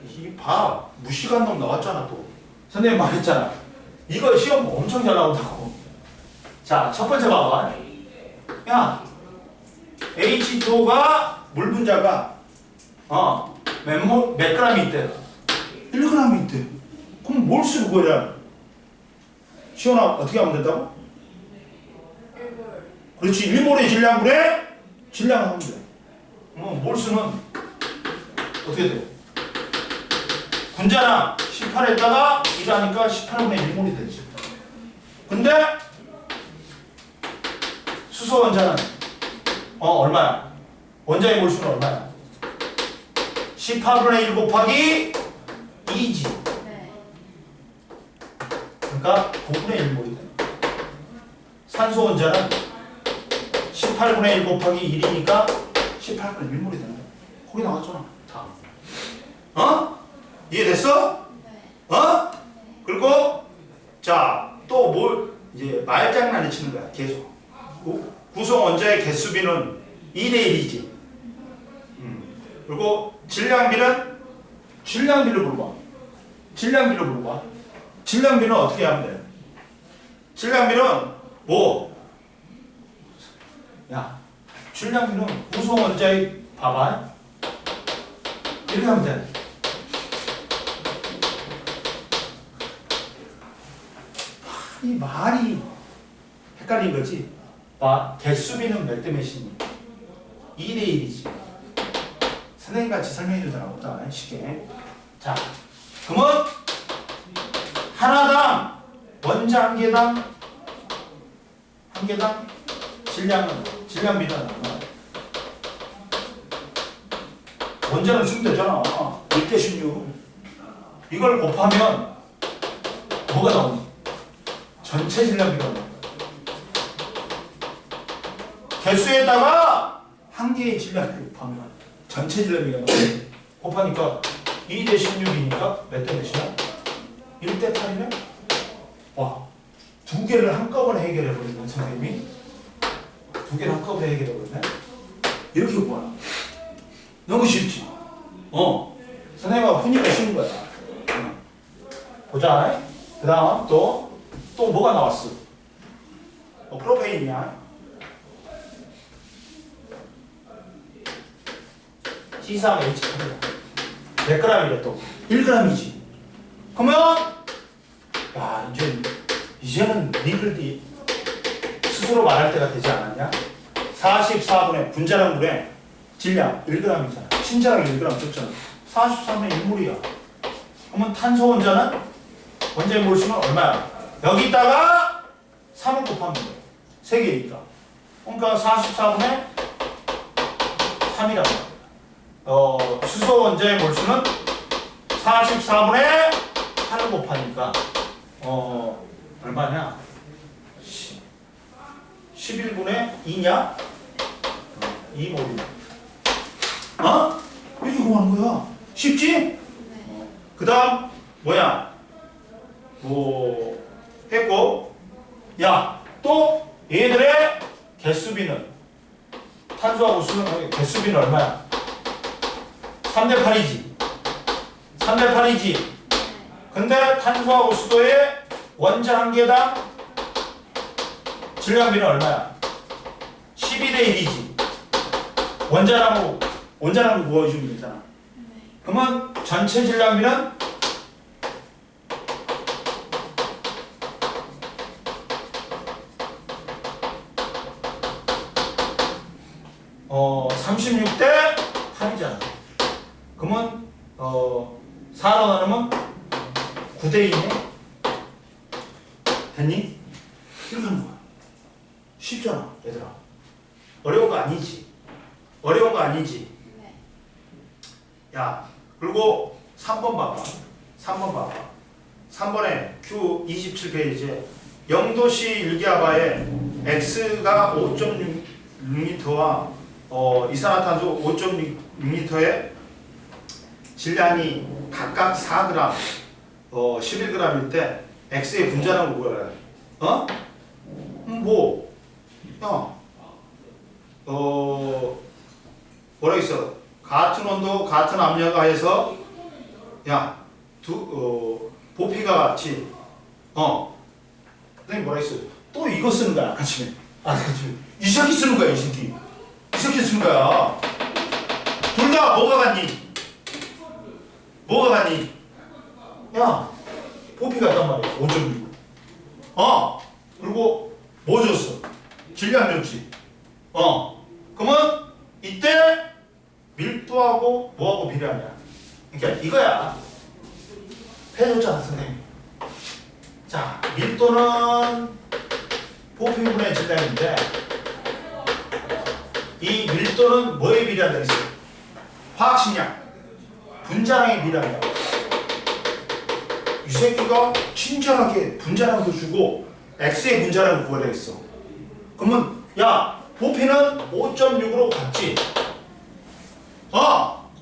이 봐. 무시간 놈 나왔잖아 또. 선생님 말했잖아. 이거 시험 엄청 잘 나온다고. 자, 첫 번째 봐봐. 야, H2O가 물 분자가 몇 g이 있대? 1g이 있대. 그럼 몰수를 구해라. 시원아 어떻게 하면 된다고? 그렇지. 1몰의 질량분에 질량을 하면 돼. 몰수는 어떻게 돼? 분자량 18에다가 1하니까 18분의 1몰이 되지. 근데 수소 원자는 얼마야? 원자의 몰수는 얼마야? 18분의 1 곱하기 2지. 네. 그러니까 9분의 1몰이 돼. 산소 원자는 18분의 1 곱하기 1이니까 18분의 1몰이 되는 거야. 거기 나왔잖아. 다. 이해됐어? 네. 그리고 자, 또 뭘 이제 말장난을 치는 거야. 계속. 구성 원자의 개수비는 2대 1이지. 그리고 질량비는 질량비를 물어봐. 질량비는 어떻게 하면 돼? 질량비는 뭐? 야, 질량비는 구성 원자의 봐봐. 이렇게 하면 돼. 이 말이 헷갈린 거지. 봐, 개수비는 몇 대 몇이니? 2대 1이지. 선생님 같이 설명해 줄 사람 없다. 쉽게. 자, 그러면 하나당 원자 한 개당 질량비는 얼마? 원자는 쓰면 되잖아. 1대 16. 이걸 곱하면 뭐가 나오니? 전체 질량비가 나와. 개수에다가 한 개의 질량비를 곱하면 전체 질량비가 나와. 곱하니까 2대 16이니까 몇 대 몇이야? 1대 8이면? 와, 두 개를 한꺼번에 해결해버리는 선생님이 두 개를 한꺼번에 해결해버리네? 이렇게 구하라. 너무 쉽지? 선생님하고 푸니까 쉬운 거야. 보자. 그 다음 또 뭐가 나왔어? 프로페인이야. C3H8이야. 몇 g이래 또? 1g이지. 그러면 야, 이제는 니들이 스스로 말할 때가 되지 않았냐? 44분의 분자량분의 질량 1g이잖아. 친자량 1g 줬잖아. 43분의 1몰이야. 그러면 탄소 원자는 원자의 몰수는 얼마야? 여기다가 3을 곱하면 돼. 3개니까. 그러니까 44분의 3이라고. 수소 원자의 몰수는 44분의 8을 곱하니까 얼마냐? 11분의 2냐? 2몰이야. 이렇게 구하는 거야. 쉽지? 네. 그 다음 뭐야? 했고, 야, 또 얘들의 개수비는 탄소하고 수소의 개수비는 얼마야? 3대 8이지. 3대 8이지. 근데 탄소하고 수소의 원자 한 개당 질량비는 얼마야? 12대 1이지. 원자량으로 구해주면 되잖아. 그러면 전체 질량비는 36대 8이잖아. 그러면 4로 나누면 9대 2네. 됐니? 이렇게 하는 거야. 쉽잖아, 얘들아. 어려운 거 아니지? 어려운 거 아니지? 네. 야, 그리고 3번 봐봐. 3번 봐봐. 3번에 Q27페이지에 영도시 일기아바에 X가 5.6L와 이산화탄소 5.6L의 질량이 각각 4g, 11g일 때 X의 분자량을 구하래. 어? 뭐? 야, 뭐라 있어? 같은 온도, 같은 압력 하에서 야, 보피가 같이 선생님 뭐라 했어요? 또 이거 쓰는 거야, 아침에. 아침에. 이 새끼 쓰는 거야, 이 새끼. 이 새끼 쓰는 거야. 둘 다 뭐가 같니? 뭐가 같니? 야, 보피가 있단 말이야, 5.6. 그리고 뭐 줬어? 질량 줬지. 그러면 이때 밀도하고 뭐하고 비례하냐? 그러니까 이거야. 해줬잖아, 선생님. 자, 밀도는 보피분의 질량인데 이 밀도는 뭐에 비례한다 했어요? 화학식량, 분자량에 비례한다. 이 새끼가 친절하게 분자량도 주고 X의 분자량을 구하려 했어. 그러면 야, 보피는 5.6으로 같지?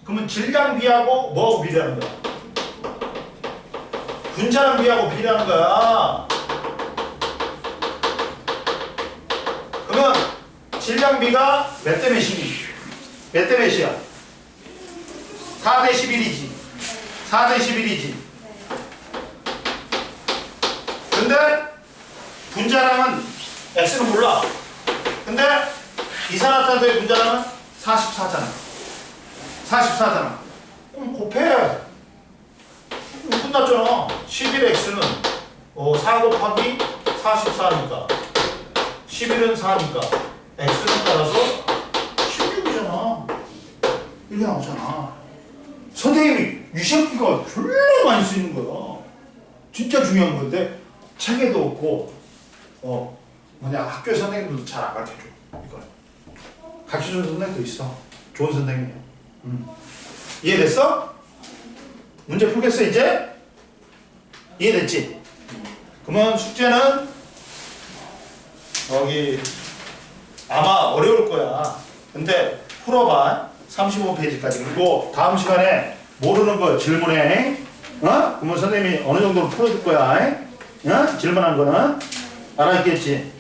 그러면 질량 비하고 뭐하고 비례하는 거야? 분자량 비하고 비례하는 거야. 그러면 질량 비가 몇 대 몇이니? 몇 대 몇이야? 4대 11이지. 4대 11이지. 근데 분자량은 X는 몰라. 근데 이산화탄소의 분자량은 44잖아. 44잖아. 그럼 곱해. 끝났잖아. 11x는 4 곱하기 44니까 11은 4니까 x는 따라서 16이잖아. 이게 나오잖아. 선생님이 이 새끼가 졸라 많이 쓰이는 거야. 진짜 중요한 건데 책에도 없고 학교 선생님들도 잘 안 가르쳐줘. 이걸 가르쳐주는 선생님도 있어. 좋은 선생님이야. 이해됐어? 문제 풀겠어 이제? 이해됐지? 그러면 숙제는 여기 아마 어려울 거야. 근데 풀어봐. 35페이지까지. 그리고 다음 시간에 모르는 거 질문해. 그러면 선생님이 어느 정도로 풀어줄 거야. 질문한 거는 알아있겠지?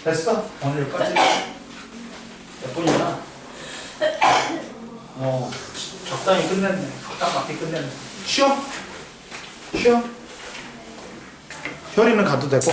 됐어? 오늘 여기까지. 몇 분이나? 적당히 끝냈네. 딱 맞게 끝냈네. 쉬어? 쉬어? 혈이는 가도 되고.